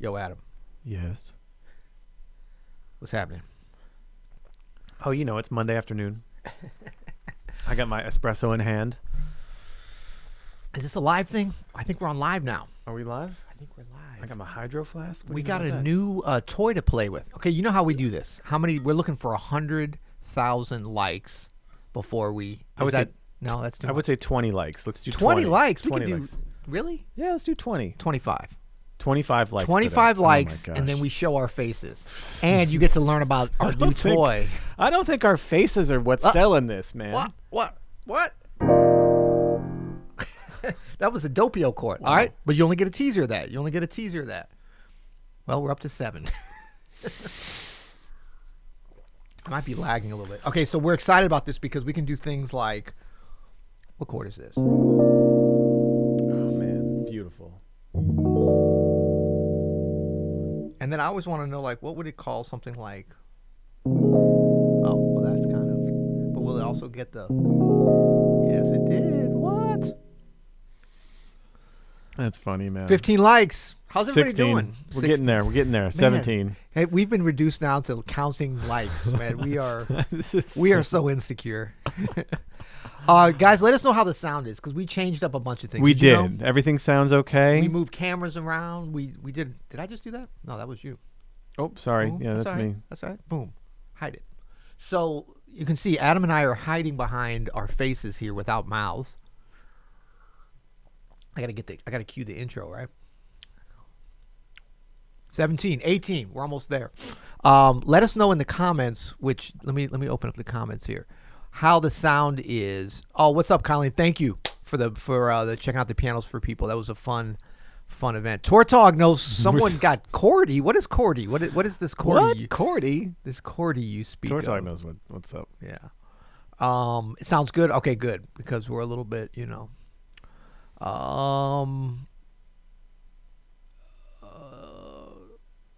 Yo, Adam. Yes. What's happening? Oh, it's Monday afternoon. I got my espresso in hand. Is this a live thing? I think we're on live now. Are we live? I think we're live. I got my hydro flask. We got a new toy to play with. Okay, you know how we do this. We're looking for 100,000 likes before we... No, that's too much. I would say 20 likes. Let's do 20 likes? 20 we can likes. do... Really? Yeah, let's do 20. 25. 25 likes. 25 today. likes, Oh my and then gosh. we show our faces. And you get to learn about our new toy. I don't think our faces are what's selling this, man. What? That was a Doppio chord. All right, but you only get a teaser of that. Well, we're up to 7. I might be lagging a little bit. Okay, so we're excited about this because we can do things like, what chord is this? Oh, man. Beautiful. And then I always want to know, like, what would it call something like, oh, well, that's kind of, but will it also get the, yes, it did. What? That's funny, man. 15 likes. How's everybody 16. doing? We're getting there. We're getting there. Man. 17. Hey, we've been reduced now to counting likes, man. We are so insecure. Guys, let us know how the sound is because we changed up a bunch of things. We did. You did. know? Everything sounds okay. We moved cameras around. We did. Did I just do that? No, that was you. Oh, sorry. Boom. Yeah, that's all right. me. That's all right. Boom. Hide it. So you can see Adam and I are hiding behind our faces here without mouths. I gotta cue the intro, right? 17, 18. We're almost there. Let us know in the comments. Which let me open up the comments here. How the sound is. Oh, what's up, Colleen? Thank you for the checking out the pianos for people. That was a fun event. Tortog knows someone got Cordy. What is Cordy? What is this Cordy? What? Cordy? This Cordy you speak Tortog of. knows what's up. Yeah. It sounds good. Okay, good because we're a little bit,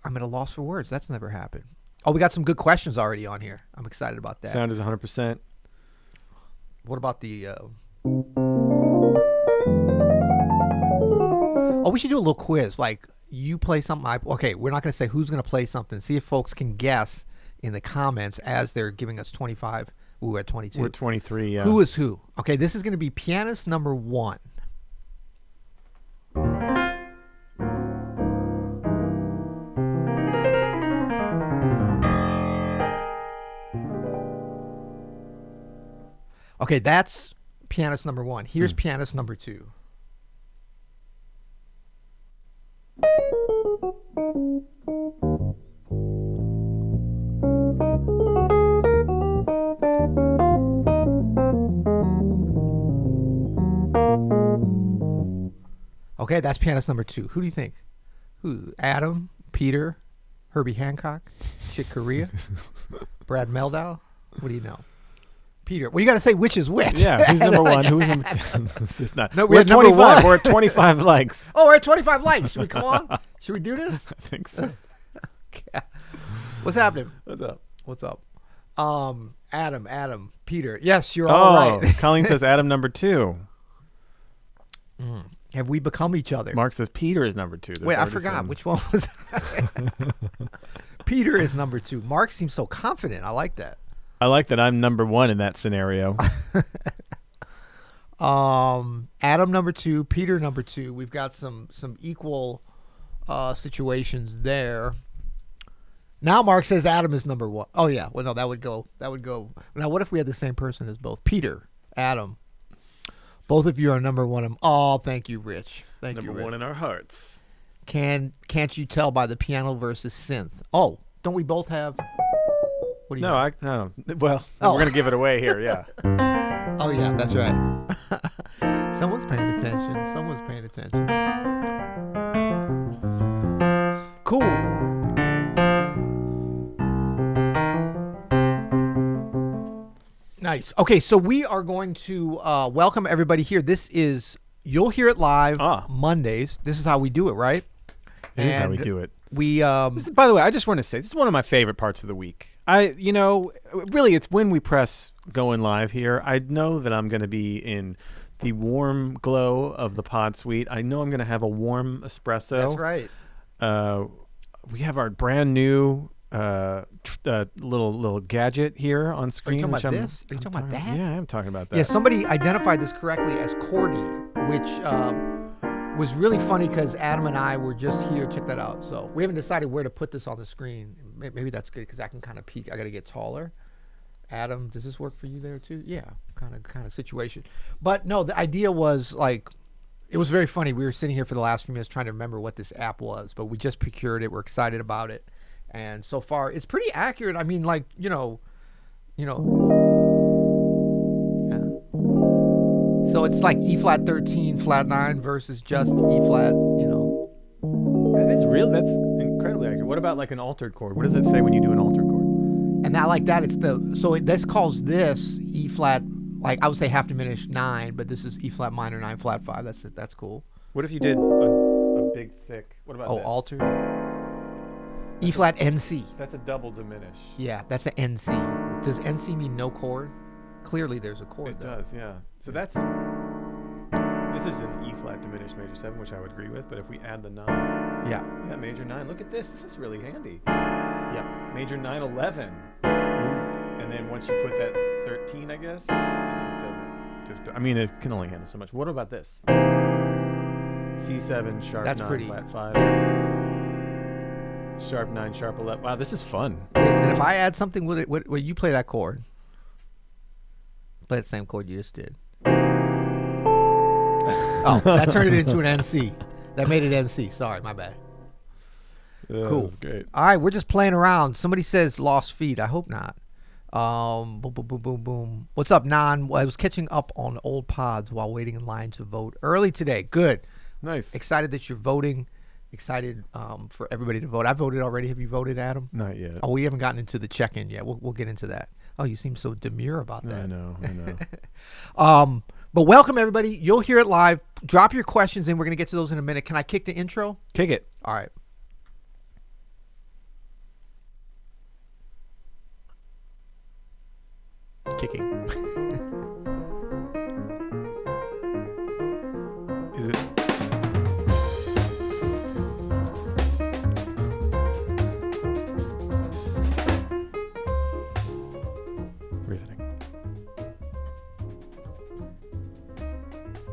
I'm at a loss for words. That's never happened. Oh, we got some good questions already on here. I'm excited about that. Sound is 100%. What about the... Oh, we should do a little quiz. Like, you play something. Okay, we're not going to say who's going to play something. See if folks can guess in the comments as they're giving us 25. Ooh, we're at 22. We're 23, yeah. Who is who? Okay, this is going to be pianist number 1. Okay, that's pianist number 1. Here's pianist number 2. Okay, that's pianist number 2. Who do you think? Who? Adam, Peter, Herbie Hancock, Chick Corea, Brad Meldau? What do you know? Peter. Well, you got to say which is which. Yeah, who's number 1? Who's number 2? This is not. No, we're at number 25. 1. We're at 25 likes. Oh, we're at 25 likes. Should we come on? Should we do this? I think so. Okay. What's happening? What's up? Adam, Peter. Yes, you're all right. Colleen says Adam number 2. Have we become each other? Mark says Peter is number 2. There's Wait, I already forgot. some- Which one was Peter is number 2. Mark seems so confident. I like that. I like that I'm number 1 in that scenario. Adam number 2, Peter number 2. We've got some equal situations there. Now Mark says Adam is number 1. Oh yeah. Well, no, that would go. Now, what if we had the same person as both? Peter, Adam. Both of you are number 1. Oh, thank you, Rich. Thank you, number Rich. 1 in our hearts. Can't you tell by the piano versus synth? Oh, don't we both have? What do you? No, know? no. Well, we're gonna give it away here. Yeah. Oh yeah, that's right. Someone's paying attention. Cool. Nice. Okay, so we are going to welcome everybody here. This is, you'll hear it live Mondays. This is how we do it, right? It is how we do it. We by the way, I just want to say this is one of my favorite parts of the week. Really, it's when we press going live here. I know that I'm going to be in the warm glow of the pod suite. I know I'm going to have a warm espresso. That's right. We have our brand new little gadget here on Are screen. you talking which about this? Are you talking about that? Yeah, I'm talking about that. Yeah, somebody identified this correctly as Cordy, which was really funny because Adam and I were just here. Check that out. So we haven't decided where to put this on the screen. Maybe that's good because I can kind of peek. I got to get taller. Adam, does this work for you there too? Yeah, kind of situation. But no, the idea was like, it was very funny. We were sitting here for the last few minutes trying to remember what this app was, but we just procured it. We're excited about it. And so far, it's pretty accurate. I mean, like, yeah. So it's like E flat 13, flat 9 versus just E flat, That's real. That's incredibly accurate. What about like an altered chord? What does it say when you do an altered chord? And not like that. This calls this E flat, like I would say half diminished 9, but this is E flat minor 9 flat 5. That's cool. What if you did a big thick? What about this? Altered. E flat NC. That's a double diminish. Yeah, that's an NC. Does NC mean no chord? Clearly, there's a chord. It though. does, yeah. So this is an E flat diminished major 7, which I would agree with. But if we add the 9, yeah, major 9. Look at this. This is really handy. Yeah, major 9 11, and then once you put that 13, I guess it just doesn't. I mean, it can only handle so much. What about this? C7 sharp that's 9 pretty. flat 5. Sharp 9 sharp 11. Wow, this is fun. And if I add something with it, what you play that chord? Play the same chord you just did. Oh, that turned it into an NC. That made it NC. Sorry, my bad. Cool. That's great. All right, we're just playing around. Somebody says lost feed. I hope not. Boom, boom, boom, boom, boom. What's up, Nan? Well, I was catching up on old pods while waiting in line to vote early today. Good. Nice. Excited that you're voting. Excited for everybody to vote. I voted already. Have you voted, Adam? Not yet. Oh, we haven't gotten into the check-in yet. We'll get into that. Oh, you seem so demure about that. I know. But welcome, everybody. You'll hear it live. Drop your questions in. We're going to get to those in a minute. Can I kick the intro? Kick it. All right. Kicking. Is it? Riveting.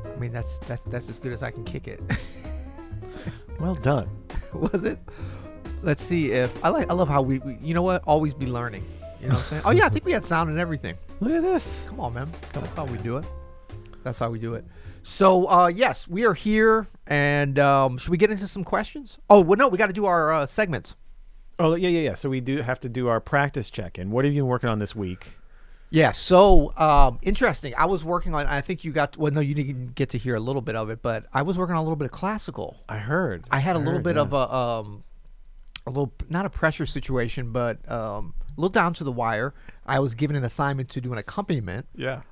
I mean, that's as good as I can kick it. Well done. Was it? Let's see if I love how we you know what? Always be learning. You know what I'm saying? Oh yeah, I think we had sound and everything. Look at this. Come on, man. That's how we do it. That's how we do it. So yes, we are here, and should we get into some questions? Oh well, no, we got to do our segments. Oh yeah. So we do have to do our practice check-in. What have you been working on this week? Yeah, so interesting. I was working on, I think you got, well, no, you didn't get to hear a little bit of it, but I was working on a little bit of classical. I heard. I had a little bit of a little, not a pressure situation, but a little down to the wire. I was given an assignment to do an accompaniment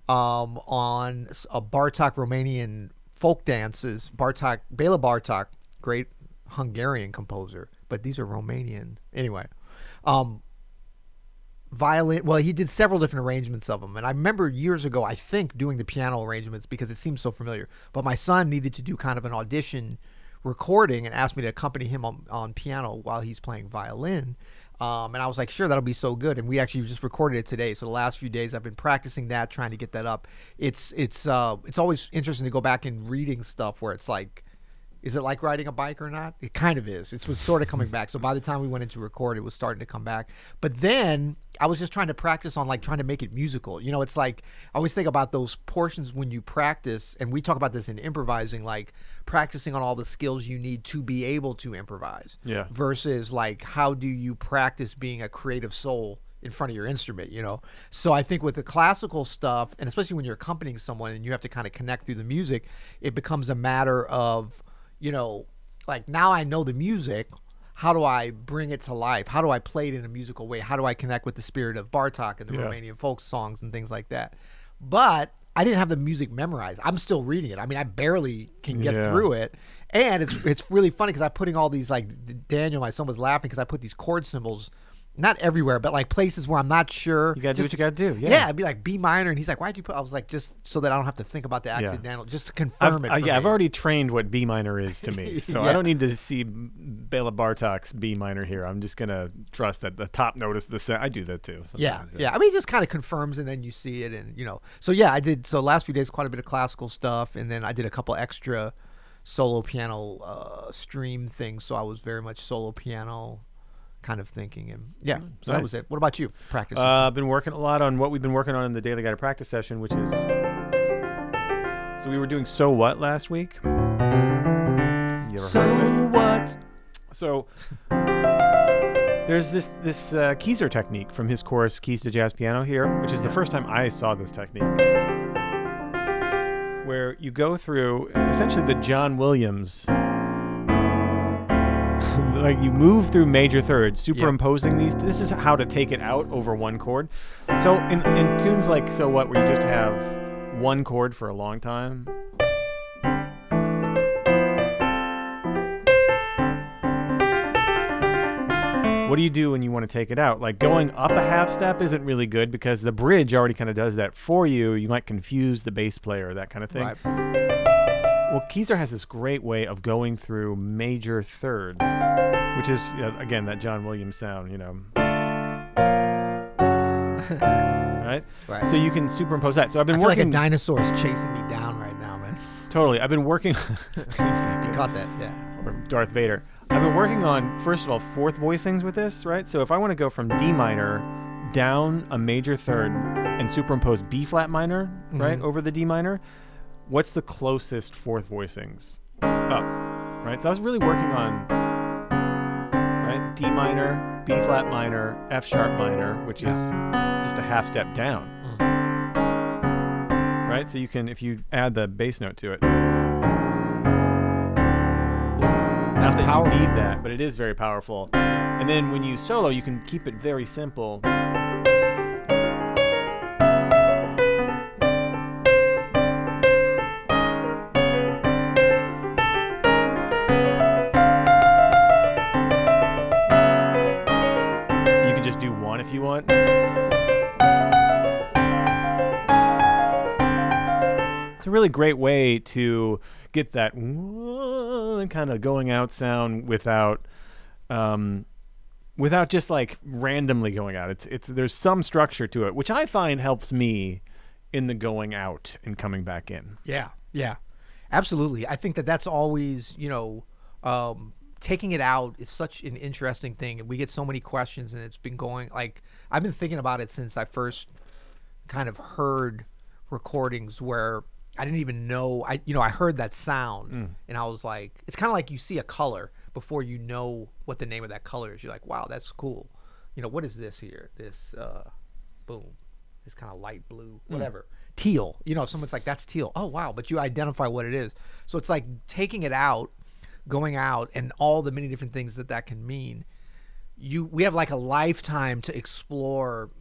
on a Bartok Romanian folk dances. Bela Bartok, great Hungarian composer, but these are Romanian. Anyway, violin, well, he did several different arrangements of them, and I remember years ago, I think, doing the piano arrangements because it seems so familiar, but my son needed to do kind of an audition recording and asked me to accompany him on piano while he's playing violin, and I was like, sure, that'll be so good. And we actually just recorded it today, so the last few days I've been practicing that, trying to get that up. It's always interesting to go back and reading stuff where it's like, is it like riding a bike or not? It kind of is. It was sort of coming back. So by the time we went into record, it was starting to come back. But then I was just trying to practice on like trying to make it musical. You know, it's like I always think about those portions when you practice, and we talk about this in improvising, like practicing on all the skills you need to be able to improvise. Yeah. Versus like how do you practice being a creative soul in front of your instrument, you know? So I think with the classical stuff, and especially when you're accompanying someone and you have to kind of connect through the music, it becomes a matter of, you know, like now I know the music, how do I bring it to life? How do I play it in a musical way? How do I connect with the spirit of Bartok and the Romanian folk songs and things like that? But I didn't have the music memorized. I'm still reading it. I mean, I barely can get through it. And it's really funny because I'm putting all these, like, Daniel, my son, was laughing because I put these chord symbols not everywhere, but like places where I'm not sure. You got to do what you got to do. Yeah, it'd be like B minor, and he's like, "Why'd you put?" I was like, "Just so that I don't have to think about the accidental, just to confirm it." I've already trained what B minor is to me, so I don't need to see Bela Bartok's B minor here. I'm just gonna trust that the top note is the same. I do that too. Yeah. I mean, it just kind of confirms, and then you see it, and So yeah, I did. So last few days, quite a bit of classical stuff, and then I did a couple extra solo piano stream things. So I was very much solo piano kind of thinking, and so that was it. What about you? Practice. I've been working a lot on what we've been working on in the daily guided practice session, which is so we were doing So What last week. You ever heard of it? What? So there's this Keyser technique from his course Keys to Jazz Piano here, which is the first time I saw this technique, where you go through essentially the John Williams. Like you move through major thirds, superimposing these. This is how to take it out over one chord. So in tunes like So What, where you just have one chord for a long time. What do you do when you want to take it out? Like going up a half step isn't really good because the bridge already kind of does that for you. You might confuse the bass player, that kind of thing. Right. Well, Keyser has this great way of going through major thirds, which is, again, that John Williams sound, right? Right. So you can superimpose that. So I've been I feel working. like a dinosaur is chasing me down right now, man. Totally. I've been working. You caught that, yeah. Or Darth Vader. I've been working on, first of all, fourth voicings with this, right? So if I want to go from D minor down a major third and superimpose B flat minor, right, over the D minor, what's the closest fourth voicings up, right? So I was really working on, right, D minor, B flat minor, F sharp minor, which is just a half step down, right? So you can, if you add the bass note to it, That's not that powerful. you need that, but it is very powerful. And then when you solo, you can keep it very simple. Just do one if you want. It's a really great way to get that kind of going out sound without just like randomly going out. It's there's some structure to it, which I find helps me in the going out and coming back in. Yeah, absolutely. I think that's always, taking it out is such an interesting thing, and we get so many questions, and it's been going, like, I've been thinking about it since I first kind of heard recordings where I didn't even know, I heard that sound, and I was like, it's kind of like you see a color before you know what the name of that color is. You're like, wow, that's cool. What is this here? This, boom, this kind of light blue, whatever. Teal. Someone's like, that's teal. Oh, wow, but you identify what it is. So it's like taking it out, going out, and all the many different things that can mean. We have like a lifetime to explore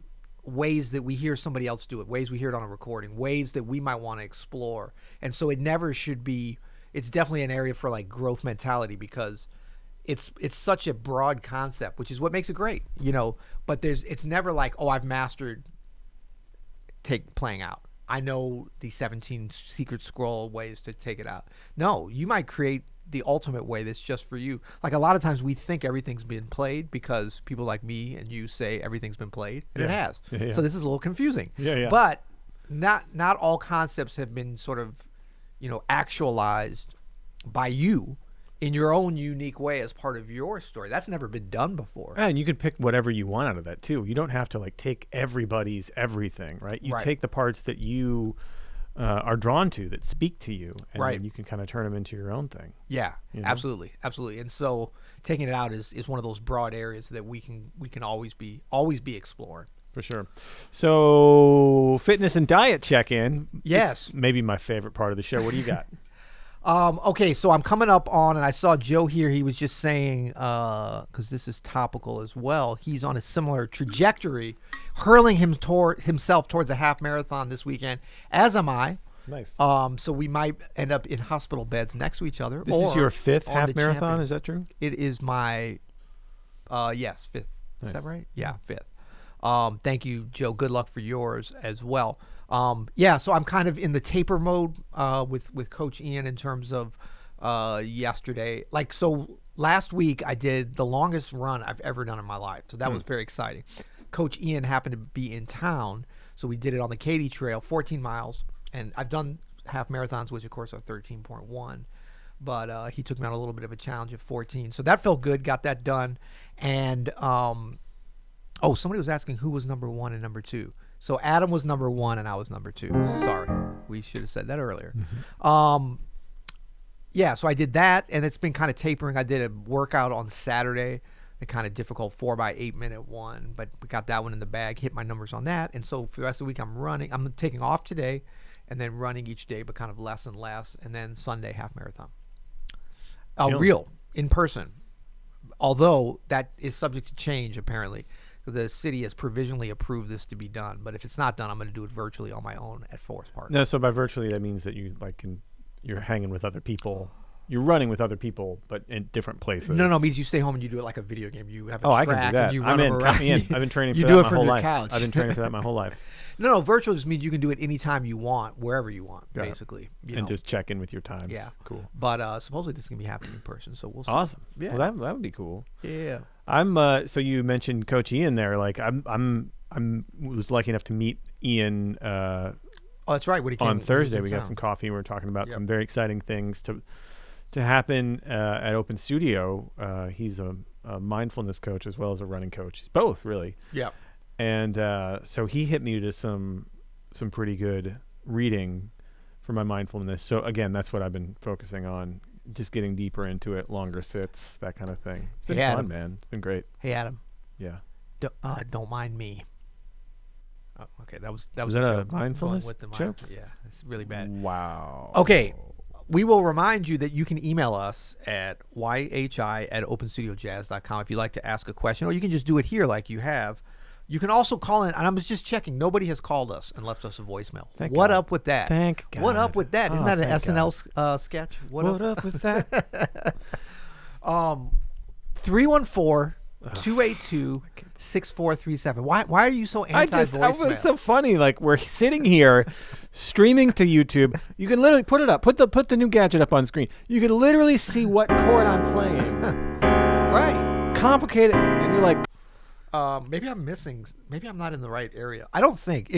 ways that we hear somebody else do it, ways we hear it on a recording, ways that we might want to explore. And so it never should be, it's definitely an area for like growth mentality, because it's such a broad concept, which is what makes it great, but it's never like, oh, I've mastered playing out. I know the 17 secret scroll ways to take it out. No, you might create the ultimate way that's just for you. Like a lot of times we think everything's been played because people like me and you say everything's been played, and it has. Yeah. So this is a little confusing. Yeah. But not all concepts have been sort of, actualized by you in your own unique way as part of your story. That's never been done before. And you can pick whatever you want out of that too. You don't have to like take everybody's everything, right? You take the parts that you are drawn to, that speak to you, and then you can kind of turn them into your own thing. Yeah, absolutely. And so taking it out is one of those broad areas that we can always be exploring. For sure. So fitness and diet check-in. Yes. It's maybe my favorite part of the show. What do you got? Okay, so I'm coming up on, and I saw Joe here, he was just saying, because this is topical as well, he's on a similar trajectory, hurling himself towards a half marathon this weekend, as am I. Nice. So we might end up in hospital beds next to each other. This is your fifth half marathon, is that true? It is my, yes, Is that Nice. right? Yeah, 5th. Thank you, Joe. Good luck for yours as well. Yeah, so I'm kind of in the taper mode with Coach Ian in terms of yesterday. Like, so last week I did the longest run I've ever done in my life. So that was very exciting. Coach Ian happened to be in town, so we did it on the Katy Trail, 14 miles. And I've done half marathons, which of course are 13.1. But he took me on a little bit of a challenge of 14. So that felt good, got that done. And, somebody was asking who was number 1 and number 2. So Adam was number 1 and I was number 2. Sorry. We should have said that earlier. Yeah, so I did that, and it's been kind of tapering. I did a workout on Saturday, the kind of difficult 4x8 minute one, but we got that one in the bag, hit my numbers on that. And so for the rest of the week, I'm running. I'm taking off today and then running each day, but kind of less and less. And then Sunday, half marathon. Real, in person. Although that is subject to change, apparently. The city has provisionally approved this to be done. But if it's not done, I'm going to do it virtually on my own at Forest Park. No, so by virtually, that means that you you're hanging with other people. You're running with other people, but in different places. No, it means you stay home and you do it like a video game. You have a I track can do that. and you run I'm in. around. Count me in. I've been training for You that do it my from whole your life. couch. I've been training for that my whole life. No, virtual just means you can do it anytime you want, wherever you want, Got it. basically. And just check in with your times. Yeah. Cool. But supposedly this is going to be happening in person, so we'll see. Awesome. Yeah. Well, that would be cool. Yeah. I'm so you mentioned Coach Ian there. Like I'm was lucky enough to meet Ian Oh, that's right. When he came on when he was Thursday. in We got town. some coffee and we were talking about Yep. some very exciting things to happen at Open Studio. He's a mindfulness coach as well as a running coach. He's both, really. Yeah. And so he hit me to some pretty good reading for my mindfulness. So again, that's what I've been focusing on, just getting deeper into it, longer sits, that kind of thing. It's been Hey, fun, Adam. man. It's been great. Hey, Adam. Yeah. Don't mind me. Oh, okay, that was Was a that a joke. mindfulness Going with the joke? Yeah, it's really bad. Wow. Okay, we will remind you that you can email us at yhi@openstudiojazz.com if you'd like to ask a question, or you can just do it here like you have. You can also call in, and I was just checking. Nobody has called us and left us a voicemail. Thank What God. up with that? Thank What God. up with that? Isn't Oh, that an thank SNL sketch? What up with that? 314-282-6437. Why are you so That anti-voicemail? was so funny. Like, we're sitting here streaming to YouTube. You can literally put it up. Put the new gadget up on screen. You can literally see what chord I'm playing. Right. Complicated. And you're like, Maybe I'm missing. Maybe I'm not in the right area. I don't think.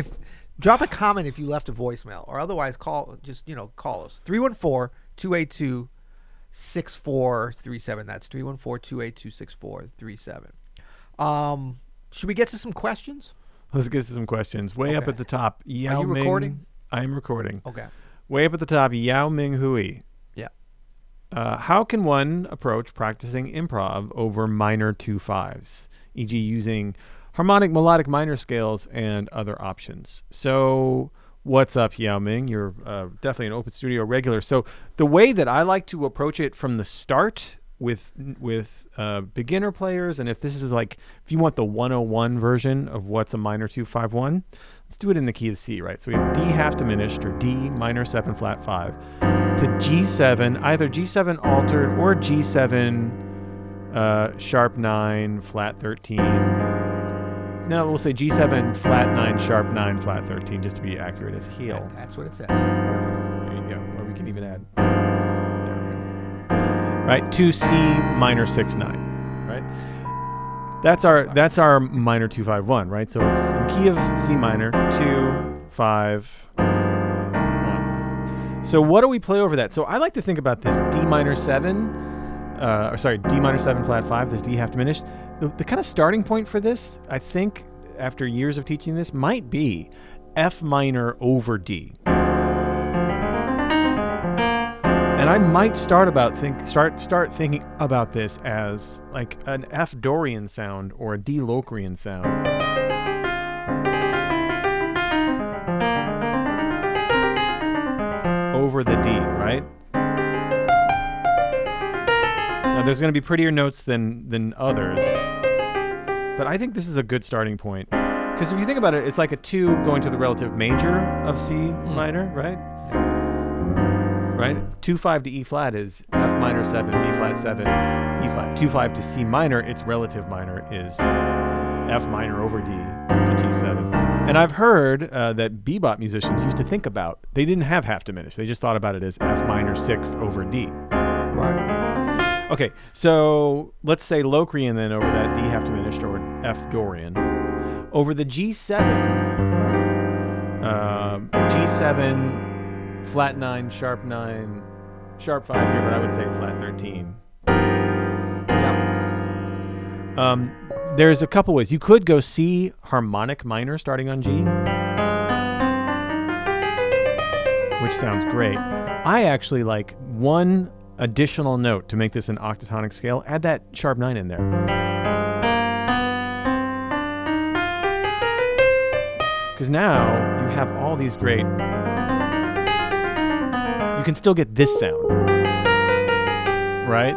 Drop a comment if you left a voicemail, or otherwise call. Just call us 314-282-6437. That's 314-282-6437. Should we get to some questions? let's get to some questions. Way up Okay. at the top. Yao Are you Ming, recording? I am recording. Okay. Way up at the top, Yao Ming Hui. Yeah. How can one approach practicing improv over minor 2/5s, e.g. using harmonic melodic minor scales and other options? So what's up, Yao Ming? You're definitely an Open Studio regular. So the way that I like to approach it from the start with beginner players, and if this is like, if you want the 101 version of what's a minor 2/5-1, let's do it in the key of C, right? So we have D half diminished, or D minor 7 flat 5, to G7, either G7 altered or G7 sharp 9 flat 13. No, we'll say G7 flat 9 sharp 9 flat 13, just to be accurate as heel. That's what it says. Perfect. There you go. Or we can even add. There we go. Right, to C minor 6/9. Right. That's our minor 2/5-1. Right. So it's in the key of C minor 2/5-1. So what do we play over that? So I like to think about this D minor 7. D minor 7 flat 5. This D half diminished. The kind of starting point for this, I think, after years of teaching this, might be F minor over D. And I might start thinking about this as like an F Dorian sound or a D Locrian sound. Over the D, right? Now there's going to be prettier notes than others, but I think this is a good starting point. Because if you think about it, it's like a 2 going to the relative major of C minor, right? right? 2-5 to E flat is F minor 7, B flat 7, E flat. 2-5 to C minor, its relative minor is F minor over D to G7. And I've heard that bebop musicians used to think about, they didn't have half diminished. They just thought about it as F minor 6th over D. Right. Okay, so let's say Locrian then over that D half diminished or F Dorian. Over the G7, G7, flat 9, sharp 9, sharp 5 here, but I would say flat 13. Yep. There's a couple ways. You could go C harmonic minor starting on G, which sounds great. I actually like one additional note to make this an octatonic scale. Add that sharp 9 in there. Because now you have all these great... You can still get this sound, right?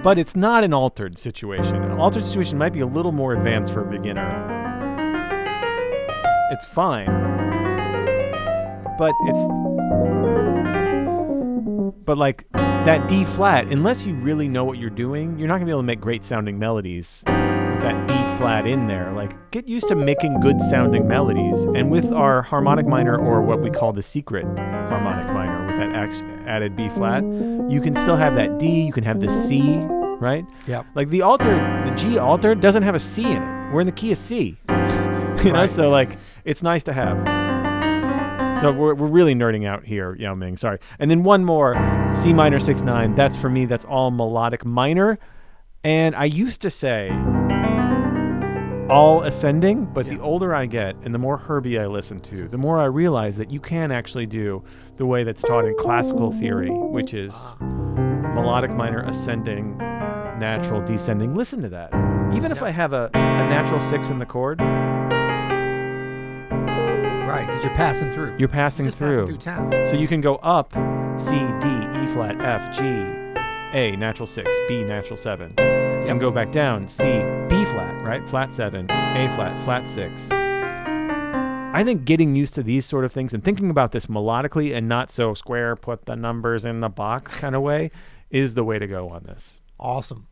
But it's not an altered situation. An altered situation might be a little more advanced for a beginner. It's fine. But like that D flat, unless you really know what you're doing, you're not gonna be able to make great sounding melodies with that D flat in there. Like, get used to making good sounding melodies. And with our harmonic minor, or what we call the secret harmonic minor, with that added B flat, you can still have that D, you can have the C, right? Yeah. Like the G altered doesn't have a C in it. We're in the key of C. You know, so like it's nice to have. So we're really nerding out here, Yao Ming, sorry. And then one more, C minor 6-9. That's for me, that's all melodic minor. And I used to say all ascending, but the older I get and the more Herbie I listen to, the more I realize that you can actually do the way that's taught in classical theory, which is melodic minor ascending, natural descending. Listen to that. Even if I have a natural 6 in the chord. Right, because you're passing through. You're passing through. Passing through town. So you can go up C, D, E flat, F, G, A, natural 6, B, natural 7. And go back down, C, B flat, right? Flat 7, A flat, flat 6. I think getting used to these sort of things and thinking about this melodically and not so square, put the numbers in the box kind of way is the way to go on this. Awesome.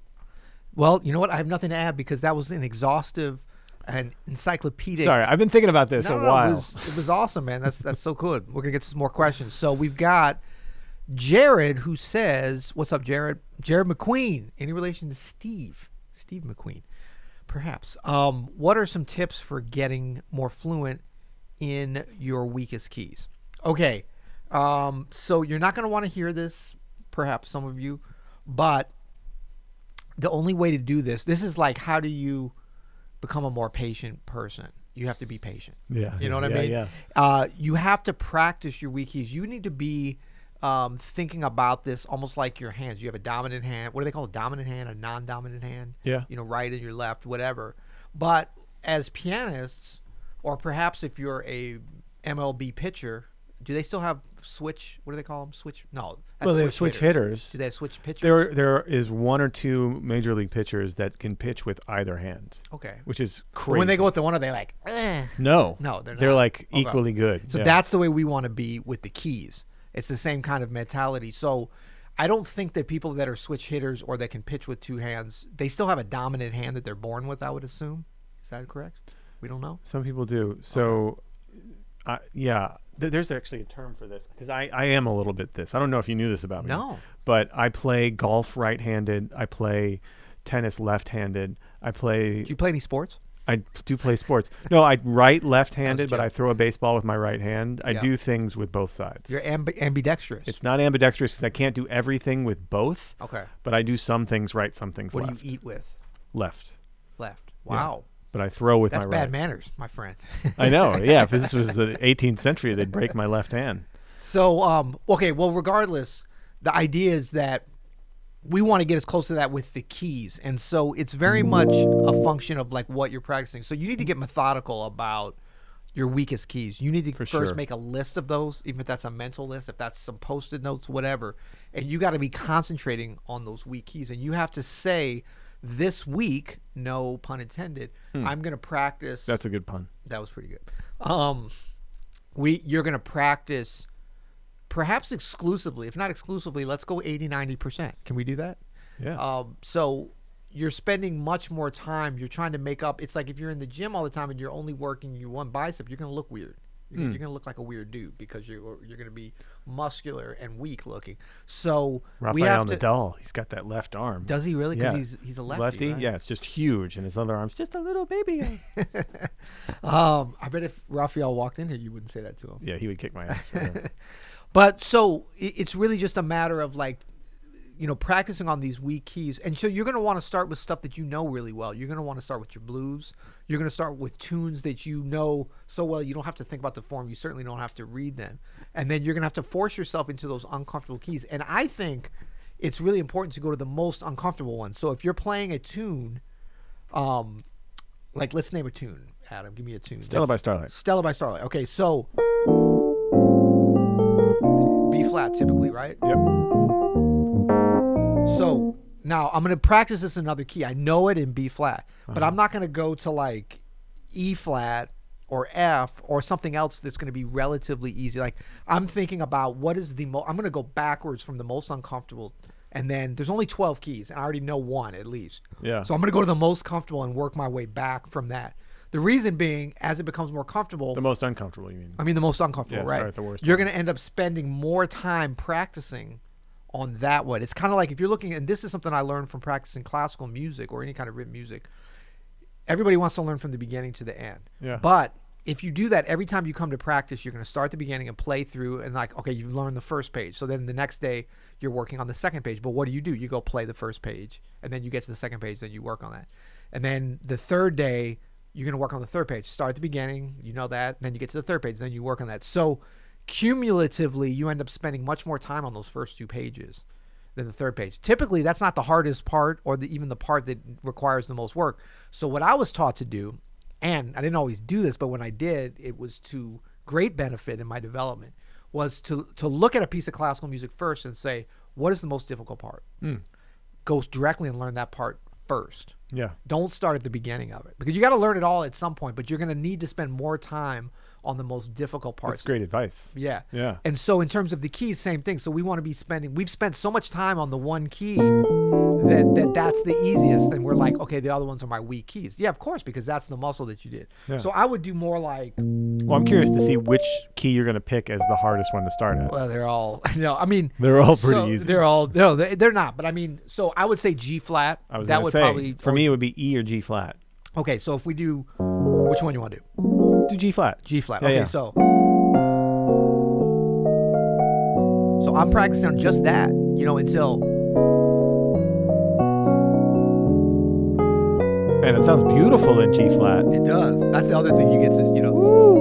Well, you know what? I have nothing to add because that was an exhaustive and encyclopedic. Sorry, I've been thinking about this a while. It was awesome, man. That's so good. We're going to get some more questions. So we've got Jared who says, what's up, Jared? Jared McQueen. Any relation to Steve? Steve McQueen, perhaps. What are some tips for getting more fluent in your weakest keys? Okay. So you're not going to want to hear this, perhaps some of you, but the only way to do this is like, how do you become a more patient person? You have to be patient. Yeah. You know what I mean? Yeah. You have to practice your weak keys. You need to be thinking about this almost like your hands. You have a dominant hand. What do they call a dominant hand? A non-dominant hand? Yeah. You know, right and your left, whatever. But as pianists, or perhaps if you're a MLB pitcher, do they still have switch? What do they call them? Switch? No. Well, they have switch hitters. Do they have switch pitchers? There is one or two major league pitchers that can pitch with either hand. Okay. Which is crazy. But when they go with the one, are they like, eh? No, they're not. They're like equally good. So that's the way we want to be with the keys. It's the same kind of mentality. So I don't think that people that are switch hitters or that can pitch with two hands, they still have a dominant hand that they're born with, I would assume. Is that correct? We don't know. Some people do. So, there's actually a term for this because I am a little bit this. I don't know if you knew this about me. No. But I play golf right-handed. I play tennis left-handed. Do you play any sports? I do play sports. No, I write left-handed, but I throw a baseball with my right hand. I do things with both sides. You're ambidextrous. It's not ambidextrous because I can't do everything with both. Okay. But I do some things right, some things left. What do you eat with? Left. Wow. Yeah. But I throw with my right. That's bad manners, my friend. I know. Yeah. If this was the 18th century, they'd break my left hand. So, okay. Well, regardless, the idea is that we want to get as close to that with the keys. And so it's very much a function of like what you're practicing. So you need to get methodical about your weakest keys. You need to first make a list of those, even if that's a mental list, if that's some post-it notes, whatever. And you got to be concentrating on those weak keys. And you have to say, this week, no pun intended, I'm going to practice. That's a good pun. That was pretty good. I'm you're going to practice perhaps exclusively, if not exclusively, let's go 80-90%. Can we do that? Yeah. So you're spending much more time. You're trying to make up. It's like if you're in the gym all the time and you're only working your one bicep, you're going to look weird. You're going to look like a weird dude because you're going to be muscular and weak looking. So we have to. Nadal, he's got that left arm. Does he really? Because Yeah. he's a lefty. Lefty, right? yeah, it's just huge, and his other arm's just a little baby. I bet if Raphael walked in here, you wouldn't say that to him. Yeah, he would kick my ass. But so it's really just a matter of like, practicing on these weak keys. And so you're going to want to start with stuff that you know really well. You're going to want to start with your blues. You're going to start with tunes that you know so well. You don't have to think about the form. You certainly don't have to read them. And then you're going to have to force yourself into those uncomfortable keys. And I think it's really important to go to the most uncomfortable ones. So if you're playing a tune, like let's name a tune. Adam, give me a tune. Stella by Starlight. Stella by Starlight. Okay, so B flat typically, right? Yep. So now I'm going to practice this in another key. I know it in B flat, but I'm not going to go to like E flat or F or something else that's going to be relatively easy. Like I'm thinking about what is I'm going to go backwards from the most uncomfortable. And then there's only 12 keys and I already know one at least. Yeah. So I'm going to go to the most comfortable and work my way back from that. The reason being, as it becomes more comfortable. The most uncomfortable, you mean? I mean, the most uncomfortable, right? Start at the worst You're one. going to end up spending more time practicing on that one. It's kind of like if you're looking, and this is something I learned from practicing classical music or any kind of written music. Everybody wants to learn from the beginning to the end. Yeah. But if you do that, every time you come to practice, you're going to start at the beginning and play through and like, okay, you've learned the first page. So then the next day you're working on the second page. But what do? You go play the first page and then you get to the second page, then you work on that. And then the third day, you're going to work on the third page. Start at the beginning, you know that. Then you get to the third page, then you work on that. So cumulatively, you end up spending much more time on those first two pages than the third page. Typically, that's not the hardest part or even the part that requires the most work. So what I was taught to do, and I didn't always do this, but when I did, it was to great benefit in my development, was to look at a piece of classical music first and say, what is the most difficult part? Go directly and learn that part first. Yeah. Don't start at the beginning of it because you got to learn it all at some point, but you're going to need to spend more time on the most difficult parts. That's great advice. Yeah. Yeah. And so in terms of the keys, same thing. So we want to be we've spent so much time on the one key that's the easiest. And we're like, okay, the other ones are my weak keys. Yeah, of course, because that's the muscle that you did. Yeah. So I would do more like. Well, I'm curious to see which key you're going to pick as the hardest one to start at. Well, they're all, I mean. They're all pretty easy. They're all, no, they're not. But I mean, so I would say G flat. I was that going to would say, probably. for me, it would be E or G flat. Okay, so if we do, which one you want to do? Do G flat. G flat. Yeah, Okay, yeah. so I'm practicing on just that, until. And it sounds beautiful in G flat. It does. That's the other thing you get is, Woo.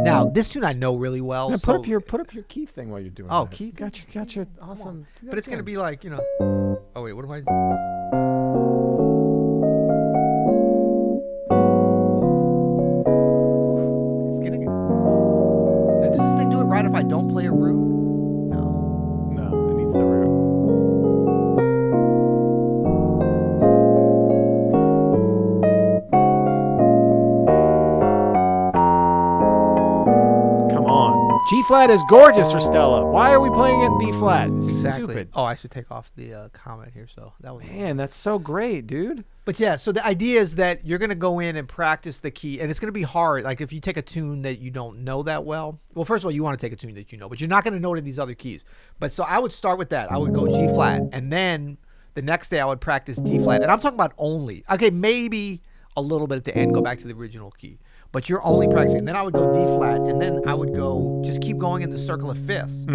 Now, this tune I know really well. Yeah, so, put up your key thing while you're doing Oh, that. key thing? Got your awesome. but it's going to be like, Oh, wait, what am I? It's getting it. Now, does this thing do it right if I don't play a root? No. No, it needs the root. Come on. G flat is gorgeous for Stella. Why are we playing it in B flat? It's Exactly. stupid. Oh, I should take off the comment here. So that was. Man, that's so great, dude. But yeah, so the idea is that you're going to go in and practice the key, and it's going to be hard. Like if you take a tune that you don't know that well, first of all, you want to take a tune that you know, but you're not going to know it in these other keys. But so I would start with that. I would go G flat, and then the next day I would practice D flat. And I'm talking about only. Okay, maybe a little bit at the end, go back to the original key. But you're only practicing. And then I would go D flat, and then I would go, just keep going in the circle of fifths.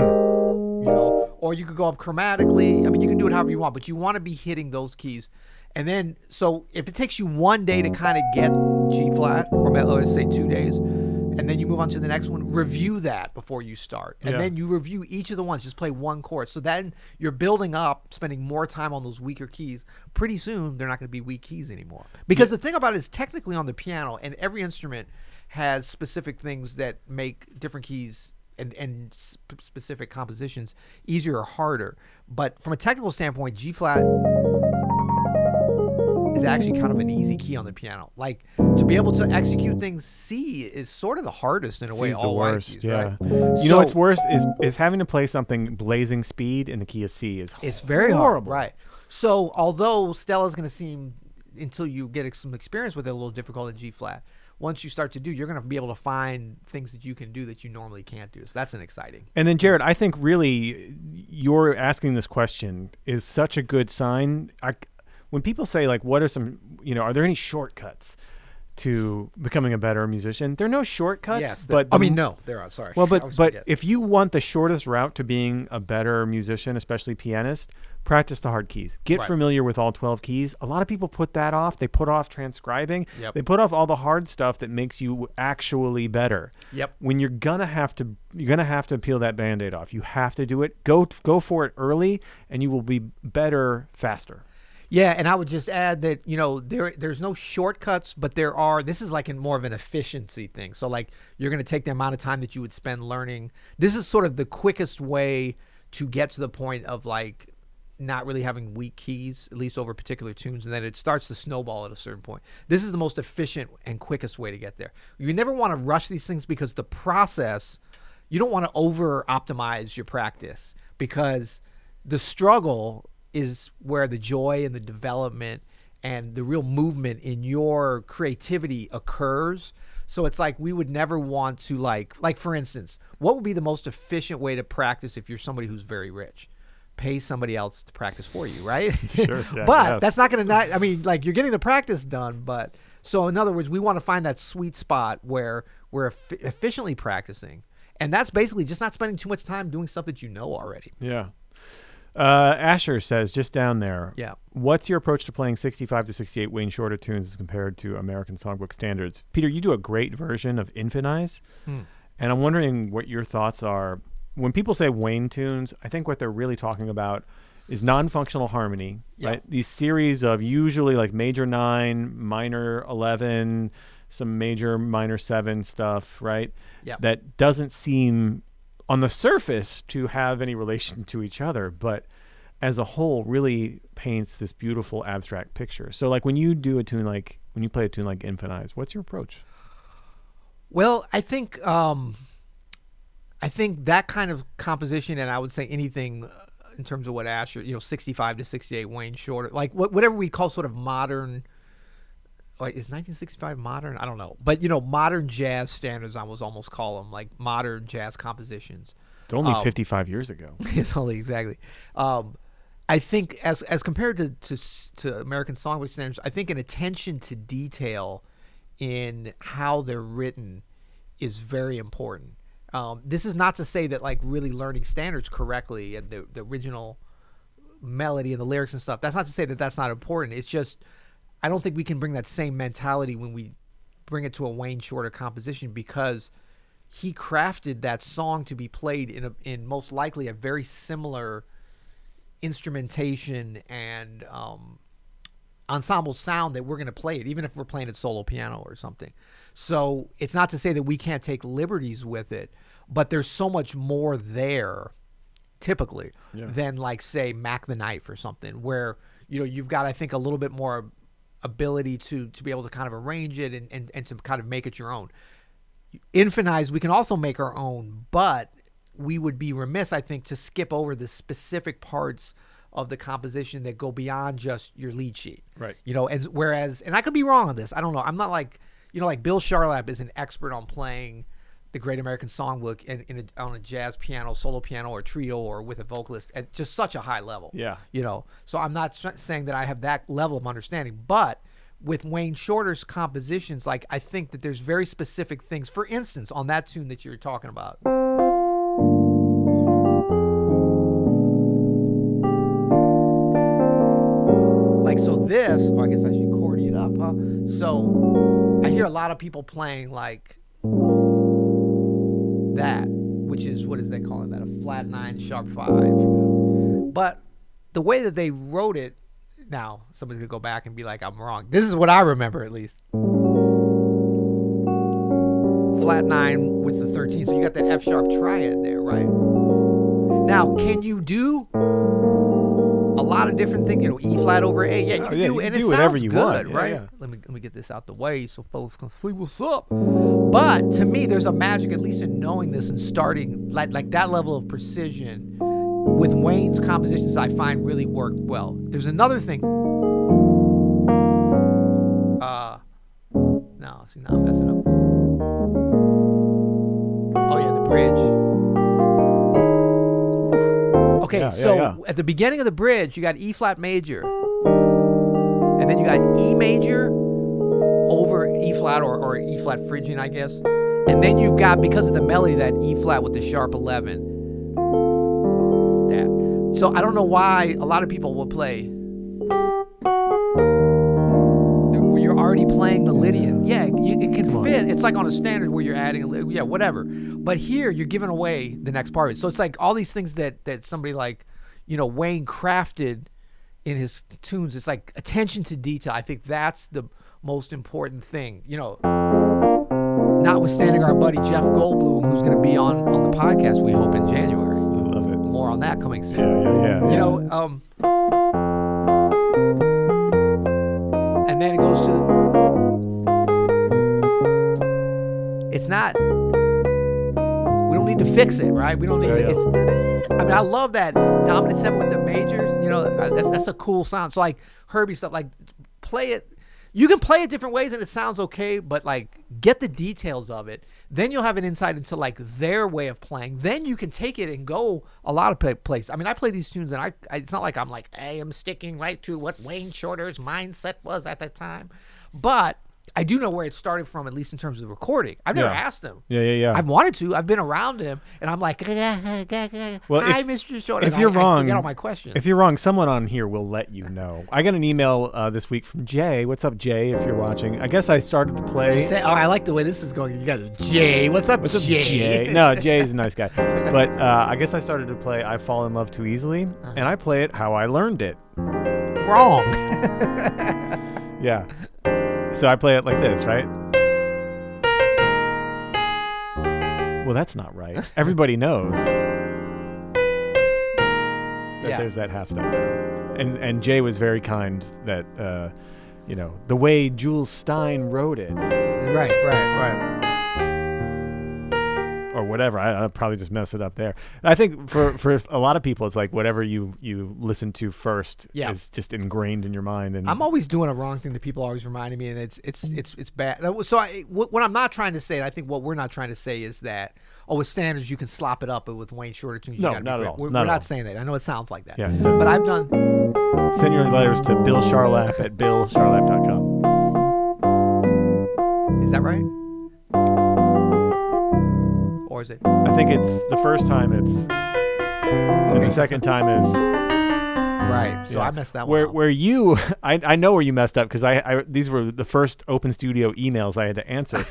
Or you could go up chromatically. I mean, you can do it however you want, but you want to be hitting those keys. And then, so if it takes you one day to kind of get G flat, or let's say 2 days, and then you move on to the next one, review that before you start. And then you review each of the ones, just play one chord. So then you're building up, spending more time on those weaker keys. Pretty soon, they're not going to be weak keys anymore. Because the thing about it is technically on the piano, and every instrument has specific things that make different keys and specific compositions easier or harder. But from a technical standpoint, G flat is actually kind of an easy key on the piano. Like to be able to execute things, C is sort of the hardest in a way. C's the all worst. keys, Yeah. right? You know what's worse is having to play something blazing speed in the key of C is it's very horrible. hard, right? So although Stella's going to seem, until you get some experience with it, a little difficult in G flat, once you start to do, you're going to be able to find things that you can do that you normally can't do. So that's an exciting. And then, Jared, I think really you're asking this question is such a good sign. When people say, like, what are some, are there any shortcuts to becoming a better musician? There are no shortcuts. Yes. But no, there are. Sorry. Well, but if you want the shortest route to being a better musician, especially pianist, practice the hard keys. Get familiar with all 12 keys. A lot of people put that off. They put off transcribing. Yep. They put off all the hard stuff that makes you actually better. Yep. When you're gonna have to peel that Band-Aid off. You have to do it. Go for it early, and you will be better faster. Yeah, and I would just add that, there's no shortcuts, but there are. This is like more of an efficiency thing. So like you're going to take the amount of time that you would spend learning. This is sort of the quickest way to get to the point of like not really having weak keys, at least over particular tunes, and then it starts to snowball at a certain point. This is the most efficient and quickest way to get there. You never want to rush these things because the process, you don't want to over optimize your practice, because the struggle is where the joy and the development and the real movement in your creativity occurs. So it's like we would never want to like for instance, what would be the most efficient way to practice if you're somebody who's very rich? Pay somebody else to practice for you, right? Sure. Yeah, but that's not going to like you're getting the practice done, but so in other words, we want to find that sweet spot where we're efficiently practicing. And that's basically just not spending too much time doing stuff that you know already. Yeah. Asher says, just down there, what's your approach to playing 65 to 68 Wayne Shorter tunes as compared to American Songbook standards? Peter, you do a great version of Infinize, and I'm wondering what your thoughts are. When people say Wayne tunes, I think what they're really talking about is non-functional harmony, right? These series of usually like major 9, minor 11, some major minor 7 stuff, right? That doesn't seem on the surface to have any relation to each other, but as a whole really paints this beautiful abstract picture. So like when you play a tune like Infinize, what's your approach? Well, I think that kind of composition, and I would say anything in terms of what Asher, 65 to 68 Wayne Shorter, like whatever we call sort of modern, like is 1965 modern? I don't know. But, modern jazz standards, I would almost call them, like modern jazz compositions. It's only 55 years ago. It's only, exactly. I think as compared to American Songbook standards, I think an attention to detail in how they're written is very important. This is not to say that like really learning standards correctly and the original melody and the lyrics and stuff, that's not to say that that's not important. It's just I don't think we can bring that same mentality when we bring it to a Wayne Shorter composition, because he crafted that song to be played in most likely a very similar instrumentation and ensemble sound that we're going to play it, even if we're playing it solo piano or something. So it's not to say that we can't take liberties with it, but there's so much more there typically than like say Mac the Knife or something, where you've got, I think, a little bit more ability to be able to kind of arrange it and to kind of make it your own. Infinize, we can also make our own, but we would be remiss, I think, to skip over the specific parts of the composition that go beyond just your lead sheet. Right. And I could be wrong on this. I don't know. I'm not like, like Bill Charlap is an expert on playing the Great American Songbook on a jazz piano, solo piano, or trio, or with a vocalist at just such a high level. Yeah. So I'm not saying that I have that level of understanding, but with Wayne Shorter's compositions, like I think that there's very specific things. For instance, on that tune that you're talking about. Like, so this, or I guess I should chordy it up, huh? So I hear a lot of people playing like that, which is, what is they calling that? A flat 9 sharp 5. But the way that they wrote it, now somebody's gonna go back and be like, I'm wrong. This is what I remember, at least. Flat 9 with the 13, so you got that F sharp triad there, right? Now, can you do a lot lot of different things. E flat over A. Yeah, you can do, and do it whatever sounds you good, want. right? Yeah. Let me get this out the way so folks can see what's up. But to me, there's a magic, at least in knowing this and starting like that level of precision with Wayne's compositions. I find really work well. There's another thing. No, see, now I'm messing up. Oh yeah, the bridge. Okay, at the beginning of the bridge, you got E flat major, and then you got E major over E flat or E flat Phrygian, I guess, and then you've got, because of the melody, that E flat with the sharp 11. That. So I don't know why a lot of people will play. You're already playing the Lydian. Yeah, it can fit. It's like on a standard where you're adding, whatever. But here, you're giving away the next part of it. So it's like all these things that somebody like, Wayne crafted in his tunes. It's like attention to detail. I think that's the most important thing. Notwithstanding our buddy Jeff Goldblum, who's going to be on the podcast, we hope, in January. I love it. More on that coming soon. Yeah. And then it goes to it's not, we don't need to fix it, right? We don't need it's, I mean, I love that dominant 7 with the majors. That's a cool sound. So like Herbie stuff, like play it. You can play it different ways and it sounds okay, but like get the details of it. Then you'll have an insight into like their way of playing. Then you can take it and go a lot of places. I mean, I play these tunes and I it's not like I'm like, hey, I'm sticking right to what Wayne Shorter's mindset was at that time. But I do know where it started from, at least in terms of recording. I've never asked him. Yeah. I've wanted to. I've been around him, and I'm like, well, hi, Mr. Shorter. If you're wrong, I forget all my questions. If you're wrong, someone on here will let you know. I got an email this week from Jay. What's up, Jay? If you're watching, I guess I started to play. I like the way this is going. You guys, Jay. What's up, Jay? No, Jay's a nice guy. But I guess I started to play "I Fall in Love Too Easily," and I play it how I learned it. Wrong. Yeah. So I play it like this, right? Well, that's not right. Everybody knows that there's that half step there. And Jay was very kind that, the way Jules Stein wrote it. Right. Or whatever. I probably just messed it up there. I think for a lot of people, it's like whatever you listen to first is just ingrained in your mind. And I'm always doing a wrong thing that people always reminding me, and it's bad. So what I'm not trying to say, and I think what we're not trying to say is that, with standards you can slop it up, but with Wayne Shorter tunes, no, not at all. We're not saying that. I know it sounds like that. Yeah. But I've done. Send your letters to Bill Charlap at billcharlap.com. Is that right? Or is it? I think it's the first time and the second time is right. So I messed that one up. Where you, I know where you messed up because I these were the first Open Studio emails I had to answer.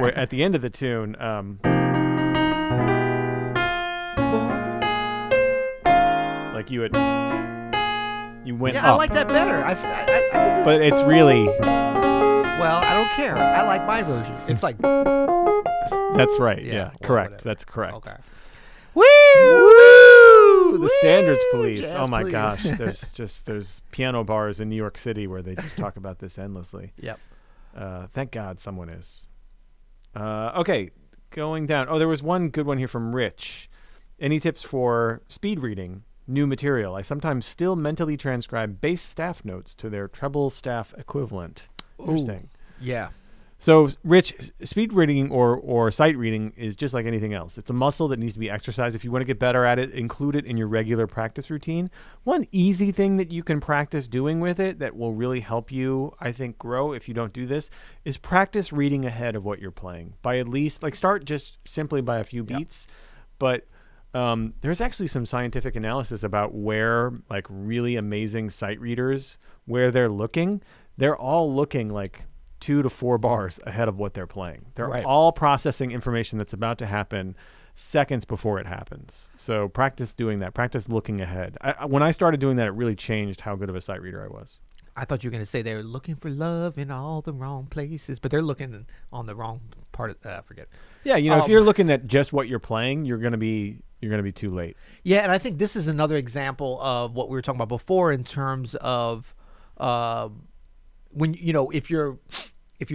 Where at the end of the tune, like you went up. Yeah, I like that better. I think this, but it's really. Well, I don't care. I like my version. It's like. That's right. Yeah, correct. Whatever. That's correct. Okay. Woo! The standards police. Jazz Oh my police. gosh. There's piano bars in New York City where they just talk about this endlessly. Yep. Thank God someone is. Okay, going down. Oh, there was one good one here from Rich. Any tips for speed reading new material? I sometimes still mentally transcribe bass staff notes to their treble staff equivalent. Interesting. Yeah. So, Rich, speed reading or sight reading is just like anything else. It's a muscle that needs to be exercised. If you want to get better at it, include it in your regular practice routine. One easy thing that you can practice doing with it that will really help you, I think, grow if you don't do this, is practice reading ahead of what you're playing. By at least, start just simply by a few beats. But there's actually some scientific analysis about where, really amazing sight readers, where they're looking. They're all looking 2 to 4 bars ahead of what they're playing. They're all processing information that's about to happen seconds before it happens. So practice doing that. Practice looking ahead. When I started doing that, it really changed how good of a sight reader I was. I thought you were going to say they were looking for love in all the wrong places, but they're looking on the wrong part of forget. Yeah, if you're looking at just what you're playing, you're going to be you're going to be too late. Yeah, and I think this is another example of what we were talking about before in terms of when if you're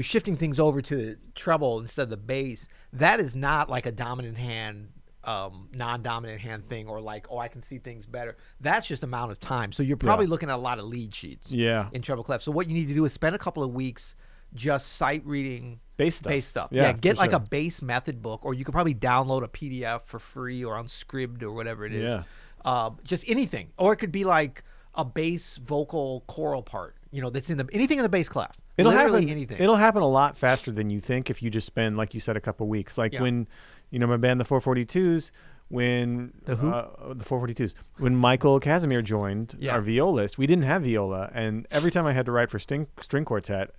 shifting things over to treble instead of the bass, that is not like a dominant hand, non-dominant hand thing, or like, oh, I can see things better. That's just amount of time. So you're probably looking at a lot of lead sheets in treble clef. So what you need to do is spend a couple of weeks just sight reading bass stuff. Yeah, get like a bass method book, or you could probably download a PDF for free or on Scribd or whatever it is. Yeah. Just anything. Or it could be like a bass vocal choral part, that's anything in the bass clef. Anything. It'll happen a lot faster than you think if you just spend, like you said, a couple weeks. Like when, my band, the 442s, when the 442s, when Michael Casimir joined our violist, we didn't have viola, and every time I had to write for string quartet,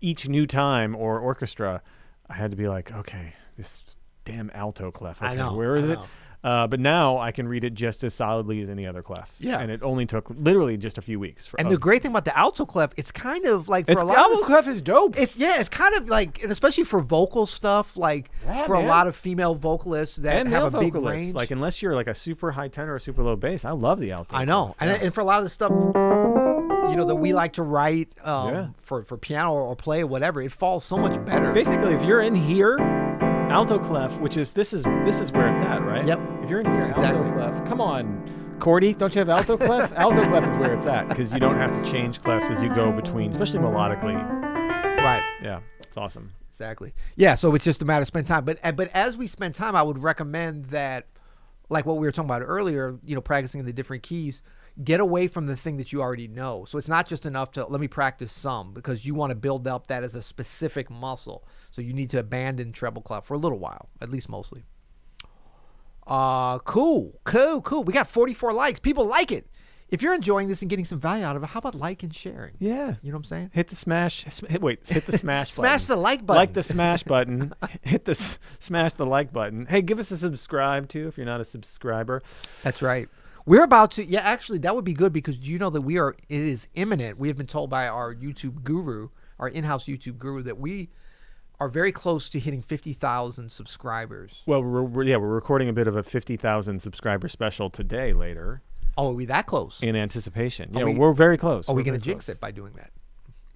each new time or orchestra, I had to be like, okay, this damn alto clef. Okay, where is it? But now I can read it just as solidly as any other clef. Yeah. And it only took literally just a few weeks. And the great thing about the alto clef, it's kind of like for a lot of alto clef is dope. It's kind of like, and especially for vocal stuff, like a lot of female vocalists that have a big range. Like unless you're like a super high tenor or super low bass, I love the alto. I know. Clef. And for a lot of the stuff, that we like to write for piano or play or whatever, it falls so much better. Basically, if you're in here, alto clef, which is this is where it's at, right? Yep. If you're in here, alto clef. Come on, Cordy, don't you have alto clef? Alto clef is where it's at because you don't have to change clefs as you go between, especially melodically. Right. Yeah, it's awesome. Exactly. Yeah. So it's just a matter of spend time. But as we spend time, I would recommend that, like what we were talking about earlier, practicing in the different keys. Get away from the thing that you already know. So it's not just enough to let me practice some, because you want to build up that as a specific muscle. So you need to abandon treble clef for a little while, at least mostly. Cool. We got 44 likes. People like it. If you're enjoying this and getting some value out of it, how about like and sharing? Yeah. You know what I'm saying? Hit the smash. Hit the smash button. Smash the like button. Like the smash button. Smash the like button. Hey, give us a subscribe too if you're not a subscriber. That's right. We're about to, actually, that would be good, because it is imminent. We have been told by our YouTube guru, our in-house YouTube guru, that we are very close to hitting 50,000 subscribers. Well, we're recording a bit of a 50,000 subscriber special today later. Oh, are we that close? In anticipation. Yeah, we're very close. Are we going to jinx it by doing that?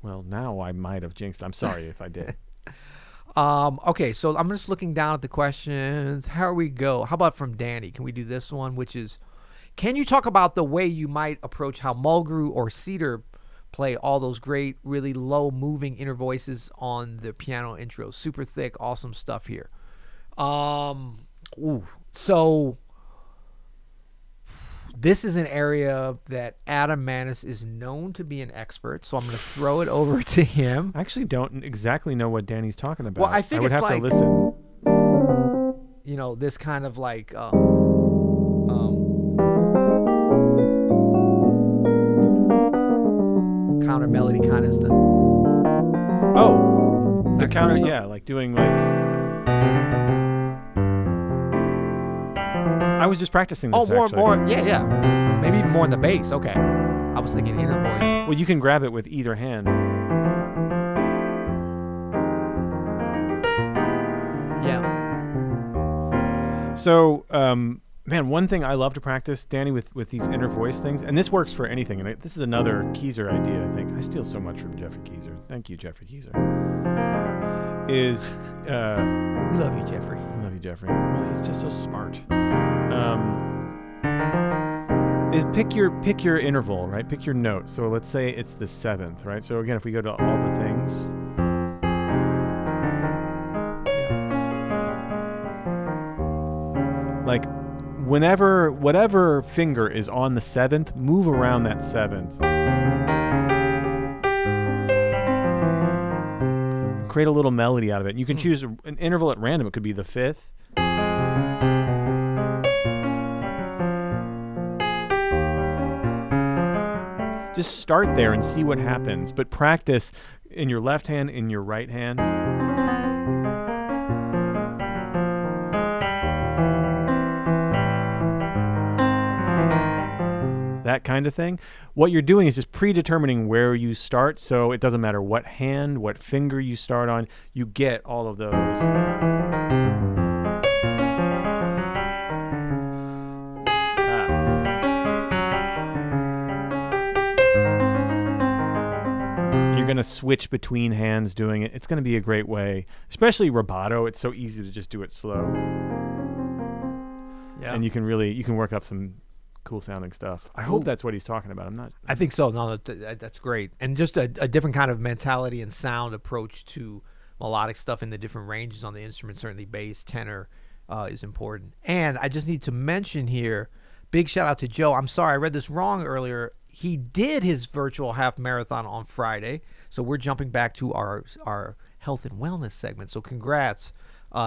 Well, now I might have jinxed. I'm sorry if I did. Okay, so I'm just looking down at the questions. How we go? How about from Danny? Can we do this one, which is, can you talk about the way you might approach how Mulgrew or Cedar play all those great, really low moving inner voices on the piano intros? Super thick, awesome stuff here. So this is an area that Adam Maness is known to be an expert, so I'm going to throw it over to him. I actually don't exactly know what Danny's talking about. Well, I think would it's have like, to listen. This kind of like counter melody kind of stuff. Oh, the counter, like doing like. I was just practicing this. More, yeah. Maybe even more in the bass. Okay, I was thinking inner voice. Well, you can grab it with either hand. Yeah. So, man, one thing I love to practice, Danny, with these inner voice things, and this works for anything, and this is another Keyser idea, I think. I steal so much from Jeffrey Keyser. Thank you, Jeffrey Keyser. We love you, Jeffrey. I love you, Jeffrey. Well, he's just so smart. Is pick your interval, right? Pick your note. So let's say it's the 7th, right? So again, if we go to all the things. Like, whatever finger is on the 7th, move around that 7th. Create a little melody out of it. You can choose an interval at random. It could be the 5th. Just start there and see what happens, but practice in your left hand, in your right hand. That kind of thing. What you're doing is just predetermining where you start, so it doesn't matter what hand, what finger you start on, you get all of those. going to switch between hands doing it, it's going to be a great way, especially rubato. It's so easy to just do it slow. Yeah. And you can work up some cool sounding stuff. I hope that's what he's talking about. I think so. No, that's great. And just a different kind of mentality and sound approach to melodic stuff in the different ranges on the instrument. Certainly bass, tenor is important. And I just need to mention here, big shout out to Joe. I'm sorry, I read this wrong earlier. He did his virtual half marathon on Friday. So we're jumping back to our health and wellness segment. So congrats,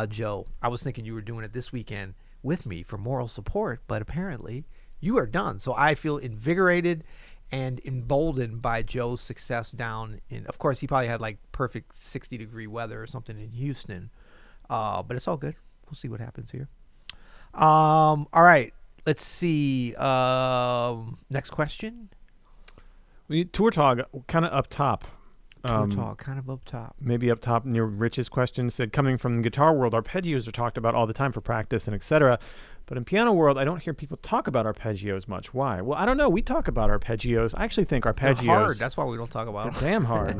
Joe. I was thinking you were doing it this weekend with me for moral support, but apparently you are done. So I feel invigorated and emboldened by Joe's success down in, of course, he probably had like perfect 60-degree weather or something in Houston. But it's all good. We'll see what happens here. All right. Let's see. Next question. Tour talk kind of up top. Tour talk kind of up top. Maybe up top in your richest question said, coming from the guitar world, arpeggios are talked about all the time for practice and etc. But in piano world, I don't hear people talk about arpeggios much. Why? Well, I don't know. We talk about arpeggios. I actually think arpeggios... They're hard. That's why we don't talk about them. Damn hard.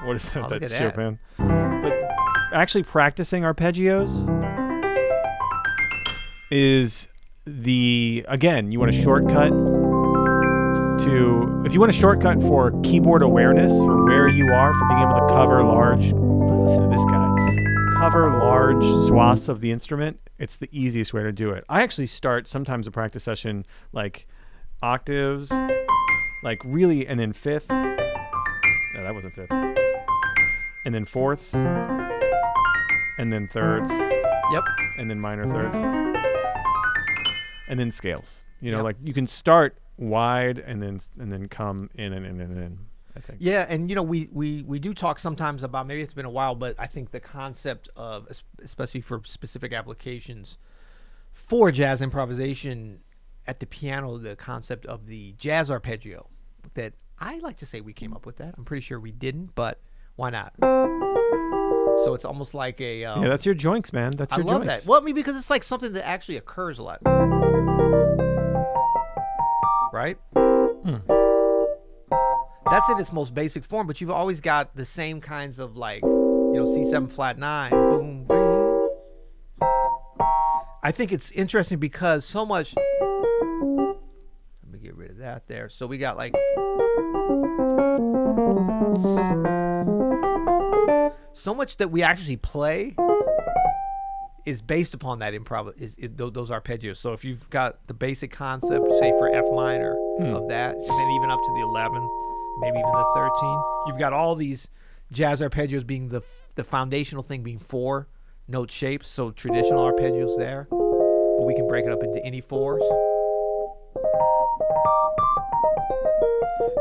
What is that? That Chopin? But actually practicing arpeggios is again, you want a shortcut if you want a shortcut for keyboard awareness, for where you are, for being able to cover listen to this guy, cover large swaths of the instrument, it's the easiest way to do it. I actually start sometimes a practice session like octaves, like really, and then fifth. No, that wasn't fifth. And then fourths, and then thirds. Yep. And then minor thirds. And then scales. Like you can start wide and then come in and in, I think. Yeah, and we do talk sometimes about, maybe it's been a while, but I think the concept of, especially for specific applications for jazz improvisation at the piano, the concept of the jazz arpeggio, that I like to say we came up with that. I'm pretty sure we didn't, but why not? So it's almost like a... yeah, that's your joints, man. That's your joints. I love that. Well, because it's like something that actually occurs a lot. Right? That's in its most basic form, but you've always got the same kinds of C7 flat 9, boom, boom. I think it's interesting because so much... Let me get rid of that there. So we got so much that we actually play is based upon that those arpeggios. So if you've got the basic concept, say for F minor of that, and then even up to the 11th, maybe even the 13, you've got all these jazz arpeggios being the foundational thing being 4-note shapes. So traditional arpeggios there, but we can break it up into any 4s.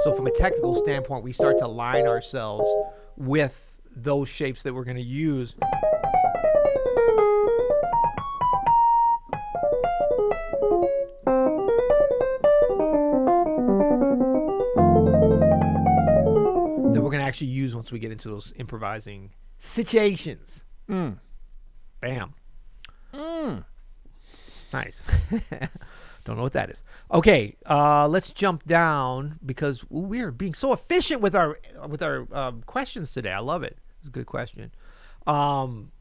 So from a technical standpoint, we start to line ourselves with those shapes that we're going to use. That we're going to actually use once we get into those improvising situations. Bam. Nice. Don't know what that is. Okay, let's jump down because we're being so efficient with our questions today. I love it. It's a good question. Doom,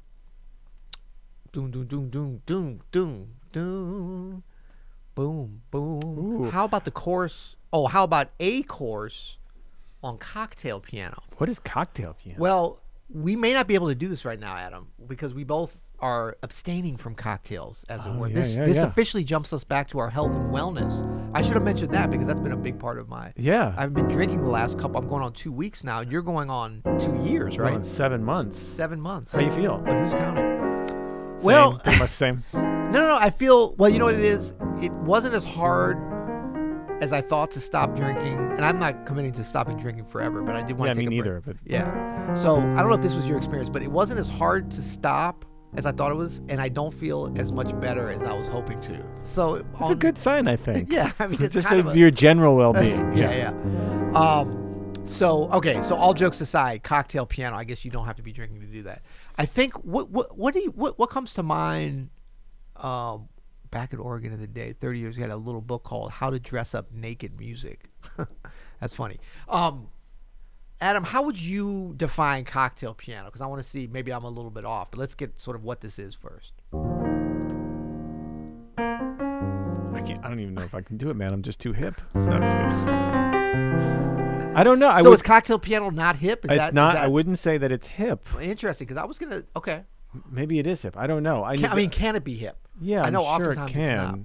doom, doom, doom, doom, doom, doom, boom, boom. Ooh. How about the course? Oh, how about a course on cocktail piano? What is cocktail piano? Well, we may not be able to do this right now, Adam, because we both are abstaining from cocktails, as it were. This officially jumps us back to our health and wellness. I should have mentioned that because that's been a big part of my... Yeah. I've been drinking the last couple... I'm going on 2 weeks now. You're going on 2 years, right? 7 months. 7 months. How do you feel? But who's counting? Same. Well... Pretty much same. No. I feel... Well, you know what it is? It wasn't as hard as I thought to stop drinking. And I'm not committing to stopping drinking forever, but I did want to take a break. Yeah, me neither. But... Yeah. So, I don't know if this was your experience, but it wasn't as hard to stop as I thought it was, and I don't feel as much better as I was hoping to. So it's a good sign, I think. Yeah, I mean, it's just kind of your general well-being. Yeah. So all jokes aside, cocktail piano. I guess you don't have to be drinking to do that. I think what comes to mind back in Oregon in the day, 30 years ago, had a little book called How to Dress Up Naked Music. That's funny. Adam, how would you define cocktail piano? Because I want to see, maybe I'm a little bit off, but let's get sort of what this is first. I don't even know if I can do it, man. I'm just too hip. No, I'm just kidding. I don't know. So is cocktail piano not hip? It's not. I wouldn't say that it's hip. Interesting, because I was going to, okay. Maybe it is hip. I don't know. Can it be hip? Yeah, I know I'm sure oftentimes it can. it's not.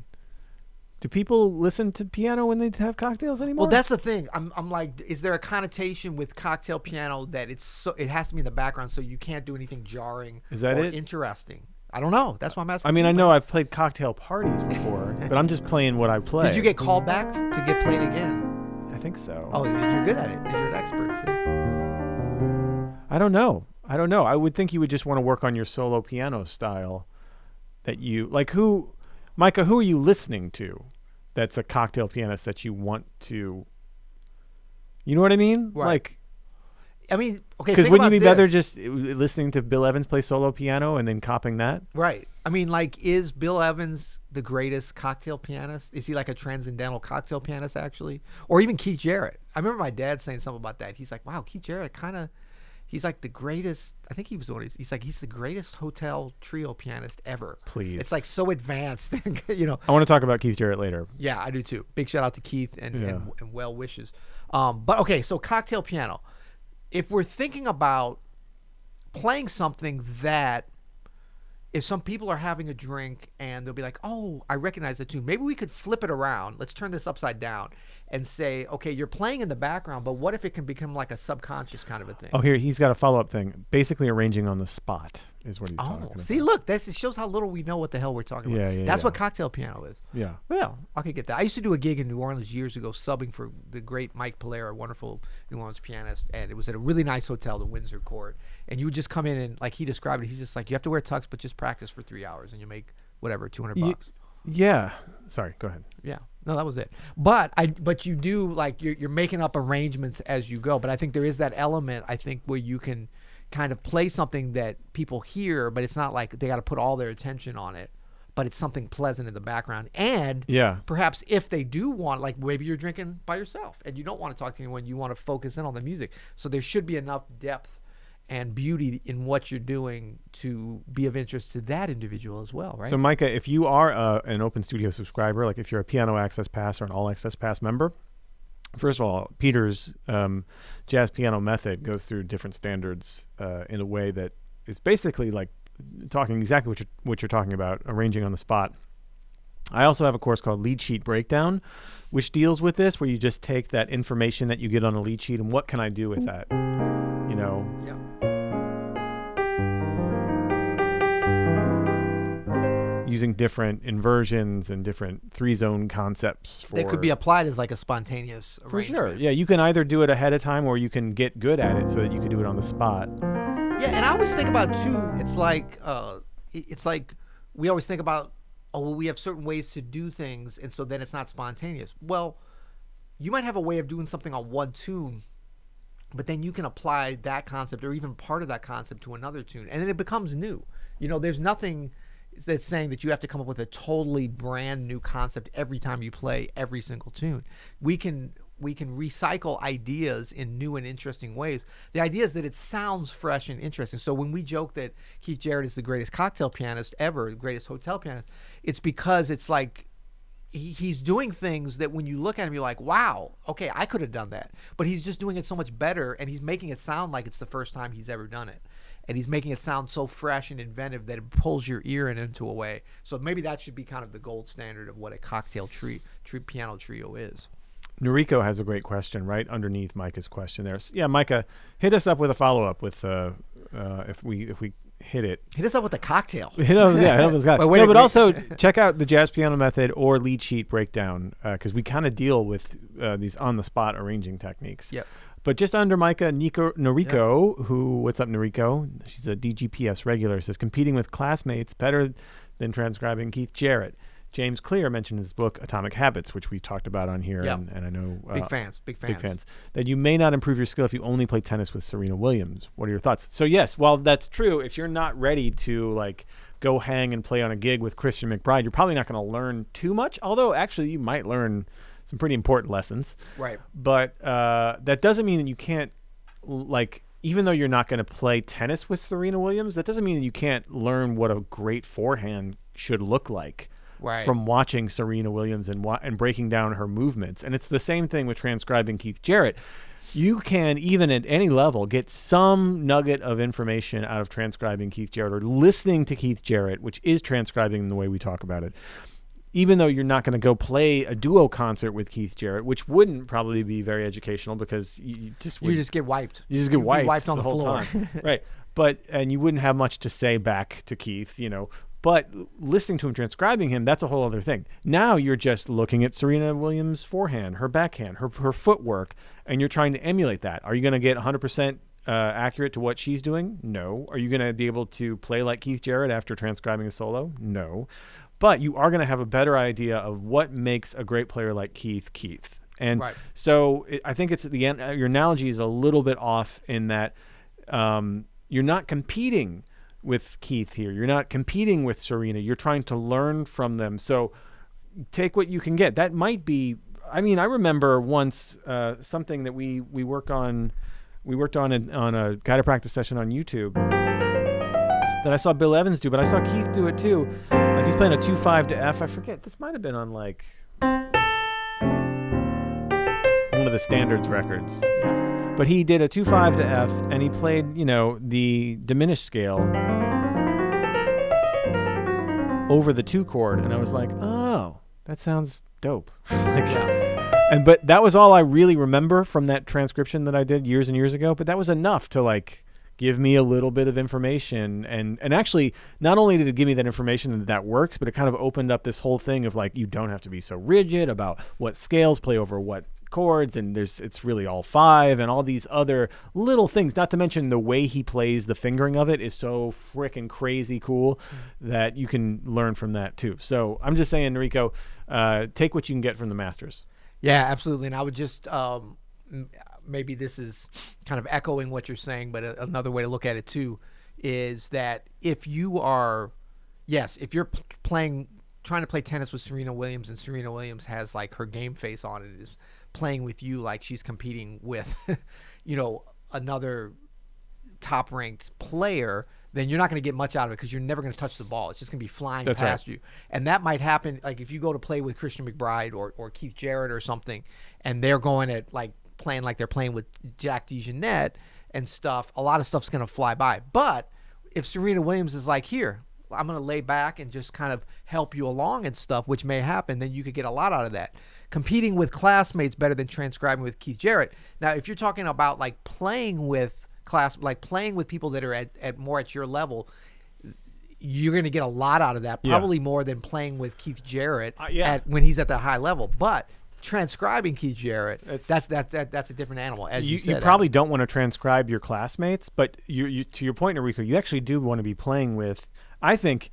Do people listen to piano when they have cocktails anymore? Well, that's the thing. I'm like, is there a connotation with cocktail piano that it has to be in the background so you can't do anything jarring or interesting? I don't know. That's why I'm asking. I mean, I know I've played cocktail parties before, but I'm just playing what I play. Did you get called back to get played again? I think so. Oh, then you're good at it. Then you're an expert. See? I don't know. I would think you would just want to work on your solo piano style. That you like. Micah, who are you listening to? That's a cocktail pianist that you want to. You know what I mean? Right. Like. I mean, okay. Because wouldn't you be better just listening to Bill Evans play solo piano and then copying that? Right. I mean, like, is Bill Evans the greatest cocktail pianist? Is he like a transcendental cocktail pianist, actually? Or even Keith Jarrett? I remember my dad saying something about that. He's like, wow, Keith Jarrett he's like the greatest. I think he was the one. He's the greatest hotel trio pianist ever. Please. It's like so advanced, you know. I want to talk about Keith Jarrett later. Yeah, I do too. Big shout out to Keith and well wishes. But okay, so cocktail piano. If we're thinking about playing something that if some people are having a drink and they'll be like, oh, I recognize the tune. Maybe we could flip it around. Let's turn this upside down and say, okay, you're playing in the background, but what if it can become like a subconscious kind of a thing? Oh, here, he's got a follow-up thing. Basically arranging on the spot is what he's talking about. See, look, it shows how little we know what the hell we're talking about. That's what cocktail piano is. Yeah. Well, I could get that. I used to do a gig in New Orleans years ago, subbing for the great Mike Polera, a wonderful New Orleans pianist, and it was at a really nice hotel, the Windsor Court. And you would just come in and, like he described it, he's just like, you have to wear tux, but just practice for 3 hours, and you make whatever, $200. Yeah. Sorry, go ahead. Yeah. No, that was it. But you do, like, you're making up arrangements as you go. But I think there is that element, I think, where you can kind of play something that people hear, but it's not like they got to put all their attention on it, but it's something pleasant in the background. And perhaps if they do want, like, maybe you're drinking by yourself and you don't want to talk to anyone, you want to focus in on the music. So there should be enough depth and beauty in what you're doing to be of interest to that individual as well, right? So, Micah, if you are an Open Studio subscriber, like if you're a Piano Access Pass or an All Access Pass member, first of all, Peter's jazz piano method goes through different standards in a way that is basically like talking exactly what you're talking about, arranging on the spot. I also have a course called Lead Sheet Breakdown, which deals with this, where you just take that information that you get on a lead sheet and what can I do with that, you know? Yeah. Using different inversions and different 3-zone concepts that could be applied as like a spontaneous arrangement. For sure. Yeah, you can either do it ahead of time or you can get good at it so that you can do it on the spot. Yeah, and I always think about too, it's like we always think about, oh, well, we have certain ways to do things, and so then it's not spontaneous. Well, you might have a way of doing something on one tune, but then you can apply that concept or even part of that concept to another tune, and then it becomes new. You know, there's nothing that's saying that you have to come up with a totally brand new concept every time you play every single tune. We can recycle ideas in new and interesting ways. The idea is that it sounds fresh and interesting. So when we joke that Keith Jarrett is the greatest cocktail pianist ever, the greatest hotel pianist, it's because it's like he's doing things that when you look at him, you're like, wow, okay, I could have done that. But he's just doing it so much better, and he's making it sound like it's the first time he's ever done it. And he's making it sound so fresh and inventive that it pulls your ear into a way. So maybe that should be kind of the gold standard of what a cocktail piano trio is. Noriko has a great question right underneath Micah's question there. Yeah, Micah, hit us up with a follow-up with if we hit it. Hit us up with a cocktail. Hit us with a cocktail. But also check out the Jazz Piano Method or Lead Sheet Breakdown because we kind of deal with these on-the-spot arranging techniques. Yep. But just under Micah, Noriko, what's up, Noriko? She's a DGPS regular, says, competing with classmates better than transcribing Keith Jarrett. James Clear mentioned in his book, Atomic Habits, which we talked about on here, and I know... Big fans. That you may not improve your skill if you only play tennis with Serena Williams. What are your thoughts? So yes, while that's true, if you're not ready to, like, go hang and play on a gig with Christian McBride, you're probably not going to learn too much. Although actually, you might learn some pretty important lessons. Right. But that doesn't mean that you can't, like, even though you're not going to play tennis with Serena Williams, that doesn't mean that you can't learn what a great forehand should look like. Right. From watching Serena Williams and breaking down her movements. And it's the same thing with transcribing Keith Jarrett. You can, even at any level, get some nugget of information out of transcribing Keith Jarrett or listening to Keith Jarrett, which is transcribing the way we talk about it. Even though you're not going to go play a duo concert with Keith Jarrett, which wouldn't probably be very educational because you just get wiped. You just get wiped on the whole floor. time. Right. And you wouldn't have much to say back to Keith, But listening to him, transcribing him, that's a whole other thing. Now you're just looking at Serena Williams' forehand, her backhand, her footwork, and you're trying to emulate that. Are you going to get 100% accurate to what she's doing? No. Are you going to be able to play like Keith Jarrett after transcribing a solo? No. But you are going to have a better idea of what makes a great player like Keith. And right. So I think it's your analogy is a little bit off in that you're not competing with Keith here. You're not competing with Serena. You're trying to learn from them. So take what you can get. That might be, I remember once something that we worked on a guided practice session on YouTube that I saw Bill Evans do, but I saw Keith do it too. Like he's playing a 2-5 to F. I forget. This might have been on like one of the standards records. But he did a 2-5 to F, and he played, the diminished scale over the 2 chord, and I was like, oh, that sounds dope. But that was all I really remember from that transcription that I did years and years ago. But that was enough to give me a little bit of information, and actually, not only did it give me that information that works, but it kind of opened up this whole thing of you don't have to be so rigid about what scales play over what chords, and it's really all 5 and all these other little things, not to mention the way he plays the fingering of it is so freaking crazy cool that you can learn from that too. So I'm just saying, Enrico, take what you can get from the masters. Yeah, absolutely. And I would just maybe this is kind of echoing what you're saying, but another way to look at it too is that if you're trying to play tennis with Serena Williams, and Serena Williams has her game face on it, is playing with you like she's competing with, another top-ranked player, then you're not going to get much out of it because you're never going to touch the ball. It's just going to be flying past you. And that might happen, if you go to play with Christian McBride or Keith Jarrett or something, and they're going at playing like they're playing with Jack DeJohnette and stuff, a lot of stuff's going to fly by. But if Serena Williams is here, I'm going to lay back and just kind of help you along and stuff, which may happen, then you could get a lot out of that. Competing with classmates better than transcribing with Keith Jarrett. Now, if you're talking about playing with playing with people that are at more at your level, you're going to get a lot out of that, probably more than playing with Keith Jarrett when he's at that high level. But transcribing Keith Jarrett, that's a different animal. As you said, you probably don't want to transcribe your classmates, but you to your point, Enrico, you actually do want to be playing with. I think,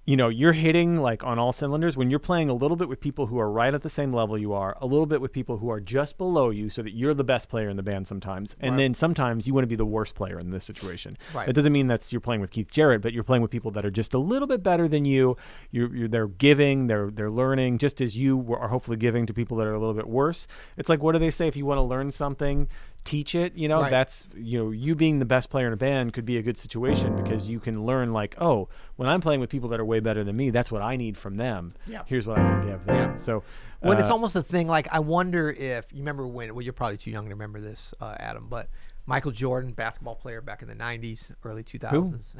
you're hitting on all cylinders when you're playing a little bit with people who are right at the same level you are, a little bit with people who are just below you, so that you're the best player in the band sometimes, and then sometimes you want to be the worst player in this situation. Right. It doesn't mean you're playing with Keith Jarrett, but you're playing with people that are just a little bit better than you. They're giving, they're learning, just as you are hopefully giving to people that are a little bit worse. It's what do they say? If you want to learn something, teach it. That's you being the best player in a band could be a good situation because you can learn when I'm playing with people that are way better than me, that's what I need from them. Here's what I can give them. So when it's almost a thing, I wonder if you remember you're probably too young to remember this, Adam, but Michael Jordan, basketball player back in the 90s, early 2000s.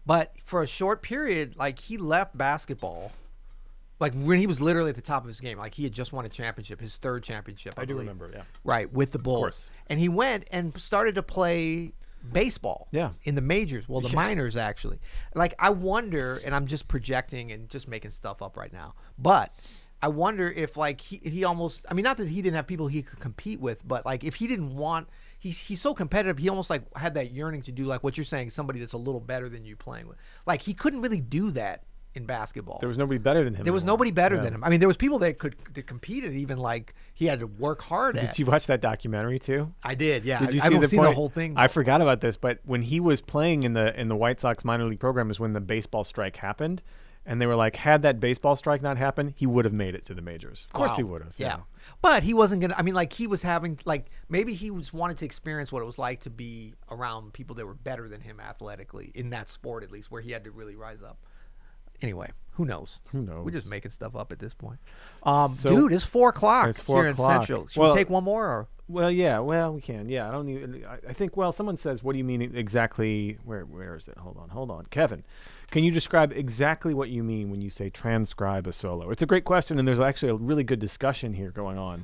But for a short period, he left basketball when he was literally at the top of his game. He had just won a championship, his 3rd championship, I do believe. remember, yeah. Right, with the Bulls. And he went and started to play baseball in the majors, the minors actually. I wonder, and I'm just projecting and just making stuff up right now, but I wonder if he almost, not that he didn't have people he could compete with, but if he didn't want, he's so competitive, he almost had that yearning to do what you're saying, somebody that's a little better than you playing with. He couldn't really do that in basketball. There was nobody better than him. There was anymore. nobody better Yeah. than him. I mean, there was people that could compete at even like he had to work hard at. Did you watch that documentary too? I did, yeah. Did you I see haven't seen the point? whole thing. I forgot about this, but when he was playing in the White Sox minor league program is when the baseball strike happened, and they were like, had that baseball strike not happened, he would have made it to the majors. Of course Wow. he would have. Yeah. But he wasn't going to, I mean, like he was having, like maybe he was wanted to experience what it was like to be around people that were better than him athletically in that sport, at least, where he had to really rise up. Anyway, who knows? Who knows? We're just making stuff up at this point. So- Dude, it's 4 o'clock It's 4 here o'clock. in Central. Should Well- we take one more? Or? Well, yeah. Well, we can. Yeah. I don't even. I think. Well, someone says, "What do you mean exactly?" Where is it? Hold on. Kevin, can you describe exactly what you mean when you say transcribe a solo? It's a great question, and there's actually a really good discussion here going on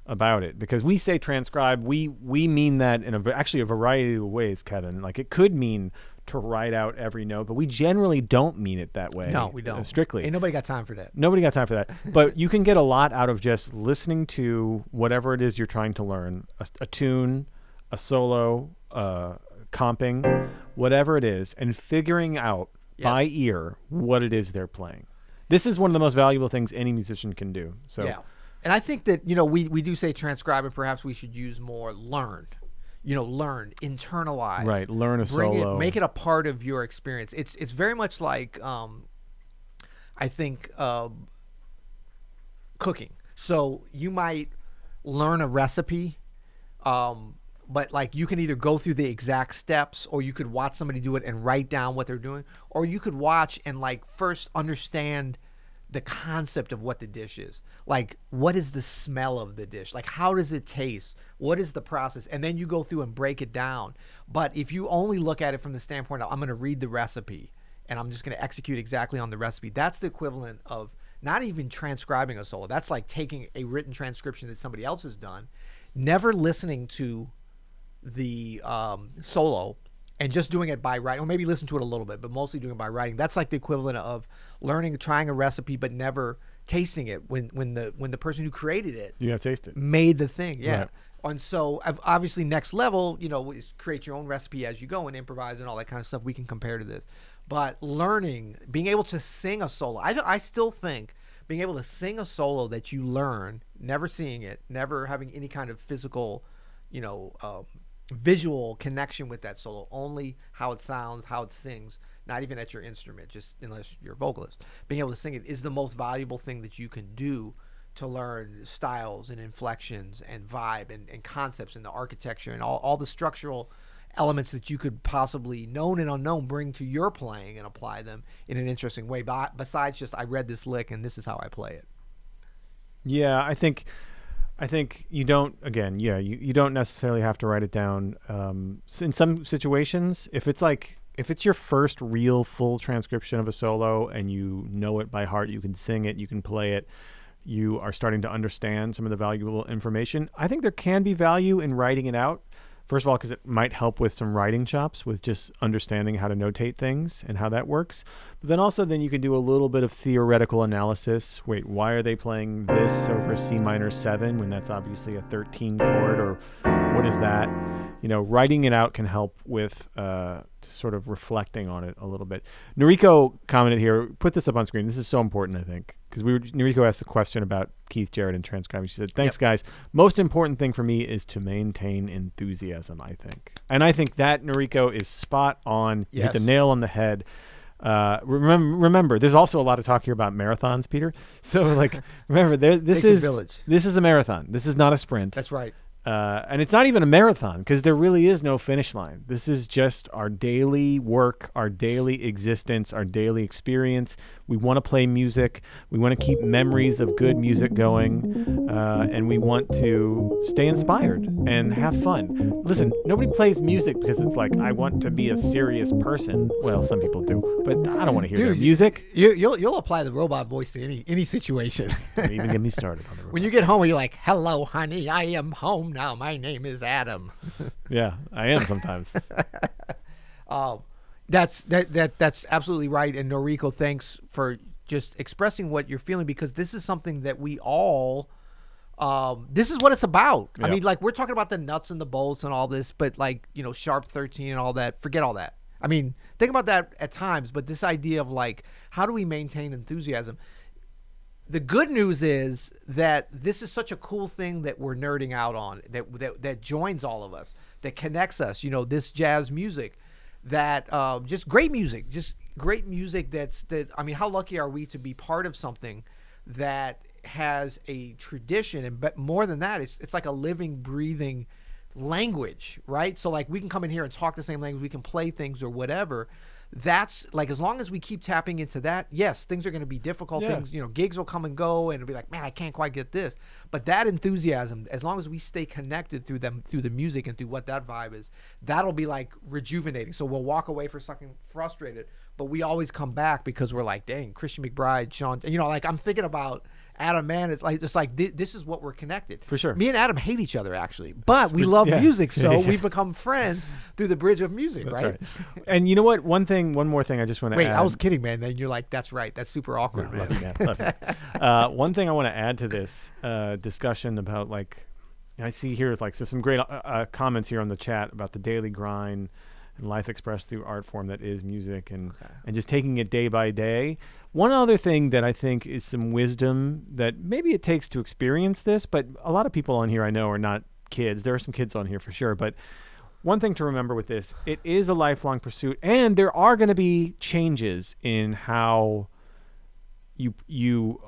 about it, because we say transcribe. We mean that in actually a variety of ways, Kevin. Like it could mean to write out every note, but we generally don't mean it that way. No, we don't. Strictly. Ain't nobody got time for that. Nobody got time for that. But you can get a lot out of just listening to whatever it is you're trying to learn, a tune, a solo, comping, whatever it is, and figuring out by ear what it is they're playing. This is one of the most valuable things any musician can do. So Yeah. And I think that, we do say transcribe, and perhaps we should use more learn. Learn, internalize. Right, learn a bring solo. It, make it a part of your experience. It's very much like, I think, cooking. So you might learn a recipe, but like you can either go through the exact steps, or you could watch somebody do it and write down what they're doing, or you could watch and like first understand the concept of what the dish is. Like, what is the smell of the dish? Like, how does it taste? What is the process? And then you go through and break it down. But if you only look at it from the standpoint of, I'm going to read the recipe and I'm just going to execute exactly on the recipe, that's the equivalent of not even transcribing a solo. That's like taking a written transcription that somebody else has done, never listening to the solo, and just doing it by writing, or maybe listen to it a little bit, but mostly doing it by writing. That's like the equivalent of trying a recipe, but never tasting it when the person who created it you gotta taste it. made the thing. Yeah. Right. And so obviously next level, is create your own recipe as you go and improvise and all that kind of stuff. We can compare to this, but learning, being able to sing a solo. I still think being able to sing a solo that you learn, never seeing it, never having any kind of physical, visual connection with that solo, only how it sounds, how it sings, not even at your instrument, just unless you're a vocalist. Being able to sing it is the most valuable thing that you can do to learn styles and inflections and vibe and concepts and the architecture and all the structural elements that you could possibly, known and unknown, bring to your playing and apply them in an interesting way. Besides just, I read this lick and this is how I play it. Yeah, I think you don't, again, you don't necessarily have to write it down. In some situations, if it's your first real full transcription of a solo and you know it by heart, you can sing it, you can play it, you are starting to understand some of the valuable information, I think there can be value in writing it out. First of all, because it might help with some writing chops, with just understanding how to notate things and how that works. But then you can do a little bit of theoretical analysis. Wait, why are they playing this over a C minor 7 when that's obviously a 13 chord, or what is that? Writing it out can help with sort of reflecting on it a little bit. Noriko commented here, put this up on screen. This is so important, I think, because Noriko asked a question about Keith Jarrett and transcribing. She said, thanks, guys. Most important thing for me is to maintain enthusiasm, I think. And I think that, Noriko, is spot on. You hit the nail on the head. Remember, there's also a lot of talk here about marathons, Peter. So, remember, this is a marathon. This is not a sprint. That's right. And it's not even a marathon, because there really is no finish line. This is just our daily work, our daily existence, our daily experience. We want to play music. We want to keep memories of good music going. And we want to stay inspired and have fun. Listen, nobody plays music because it's like, I want to be a serious person. Well, some people do, but I don't want to hear their music. You'll apply the robot voice to any situation. Don't even get me started on the robot. When you get home, you're like, hello, honey, I am home now. My name is Adam. Yeah, I am sometimes. That's absolutely right. And Noriko, thanks for just expressing what you're feeling, because this is something that we all, this is what it's about. Yeah. I mean, we're talking about the nuts and the bolts and all this, but sharp 13 and all that, forget all that. I mean, think about that at times, but this idea of like, how do we maintain enthusiasm? The good news is that this is such a cool thing that we're nerding out on, that joins all of us, that connects us, this jazz music, that just great music, I mean, how lucky are we to be part of something that has a tradition, and but more than that, it's like a living, breathing language, right? So like we can come in here and talk the same language, we can play things or whatever. That's like, as long as we keep tapping into that, yes, things are going to be difficult. Yeah. Things, gigs will come and go, and it'll be like, man, I can't quite get this. But that enthusiasm, as long as we stay connected through the music and through what that vibe is, that'll be like rejuvenating. So we'll walk away for something frustrated, but we always come back because we're like, dang, Christian McBride, Sean, like I'm thinking about Adam Maness. It's like this is what we're connected. For sure. Me and Adam hate each other actually, but we love music, so Yeah. we've become friends through the bridge of music. That's right? And you know what? One more thing I just want to Wait, add. I was kidding, man. Then you're like, that's right. That's super awkward, man. Love you, man. Love you. One thing I want to add to this discussion about, like, I see here like some great comments here on the chat about the daily grind and life expressed through art form that is music, and just taking it day by day. One other thing that I think is some wisdom that maybe it takes to experience this, but a lot of people on here I know are not kids. There are some kids on here for sure, but one thing to remember with this, it is a lifelong pursuit, and there are going to be changes in how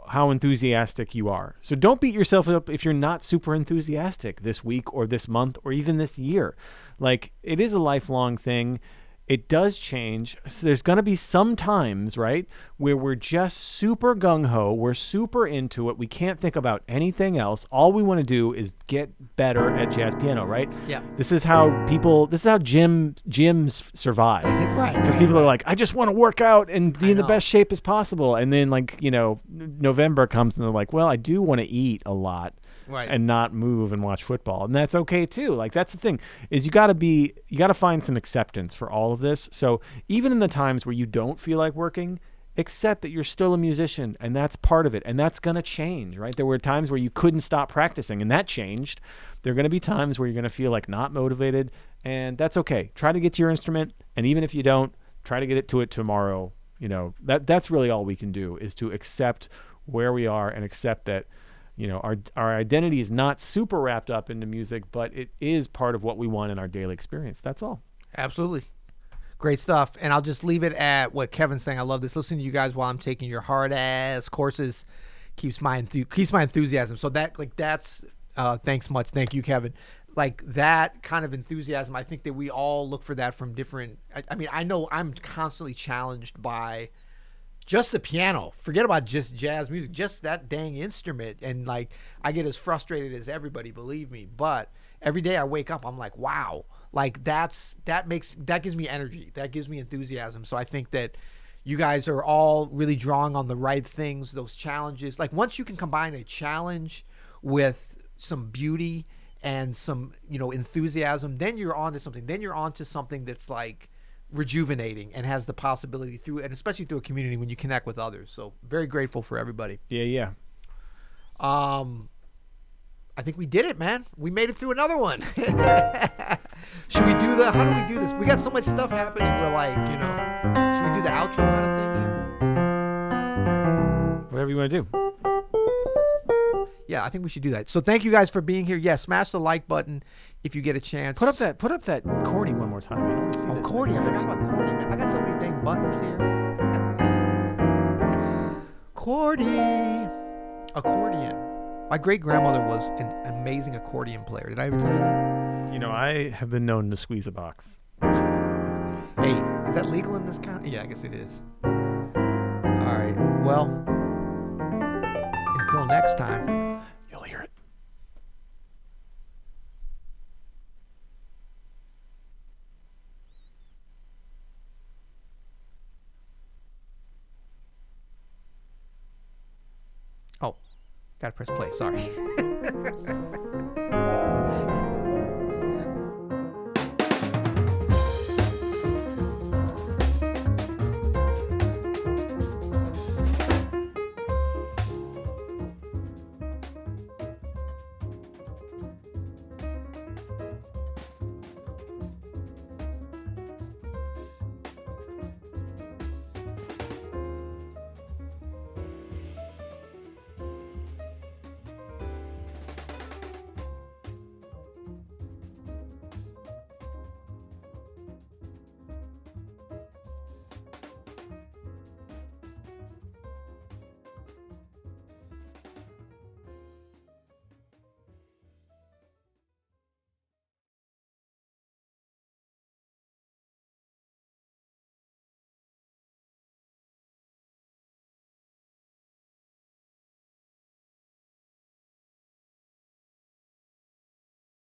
how enthusiastic you are. So don't beat yourself up if you're not super enthusiastic this week or this month or even this year. Like, it is a lifelong thing. It does change. So there's going to be some times, right, where we're just super gung-ho. We're super into it. We can't think about anything else. All we want to do is get better at jazz piano, right? Yeah. This is how gyms survive. Right. Because people are like, I just want to work out and be in the best shape as possible. And then, like, November comes and they're like, well, I do want to eat a lot. Right. And not move and watch football. And that's okay too. Like, that's the thing, is you got to find some acceptance for all of this. So even in the times where you don't feel like working, accept that you're still a musician, and that's part of it. And that's going to change, right? There were times where you couldn't stop practicing, and that changed. There are going to be times where you're going to feel like not motivated, and that's okay. Try to get to your instrument. And even if you don't, try to get to it tomorrow. That's really all we can do, is to accept where we are and accept that, our identity is not super wrapped up into music, but it is part of what we want in our daily experience. That's all. Absolutely. Great stuff. And I'll just leave it at what Kevin's saying. I love this. Listening to you guys while I'm taking your hard ass courses keeps my enthusiasm. So that's thanks much. Thank you, Kevin. Like, that kind of enthusiasm, I think that we all look for that from different. I mean, I know I'm constantly challenged by just the piano. Forget about just jazz music, just that dang instrument. And like, I get as frustrated as everybody, believe me. But every day I wake up, I'm like, wow, like that gives me energy. That gives me enthusiasm. So I think that you guys are all really drawing on the right things, those challenges. Like, once you can combine a challenge with some beauty and some, enthusiasm, then you're on to something. Then you're on to something that's like rejuvenating and has the possibility through, and especially through a community when you connect with others. So very grateful for everybody. Yeah. I think we did it, man. We made it through another one. How do we do this? We got so much stuff happening. We're like, should we do the outro kind of thing here? Whatever you want to do. Yeah, I think we should do that. So thank you guys for being here. Yeah, smash the like button if you get a chance. Put up that chordy one more time. I want to see this. Chordy. I forgot about chordy, man. I got so many dang buttons here. Chordy. Accordion. My great-grandmother was an amazing accordion player. Did I ever tell you that? I have been known to squeeze a box. Hey, is that legal in this county? Yeah, I guess it is. All right. Well, until next time. You'll hear it. Oh, gotta press play. Sorry.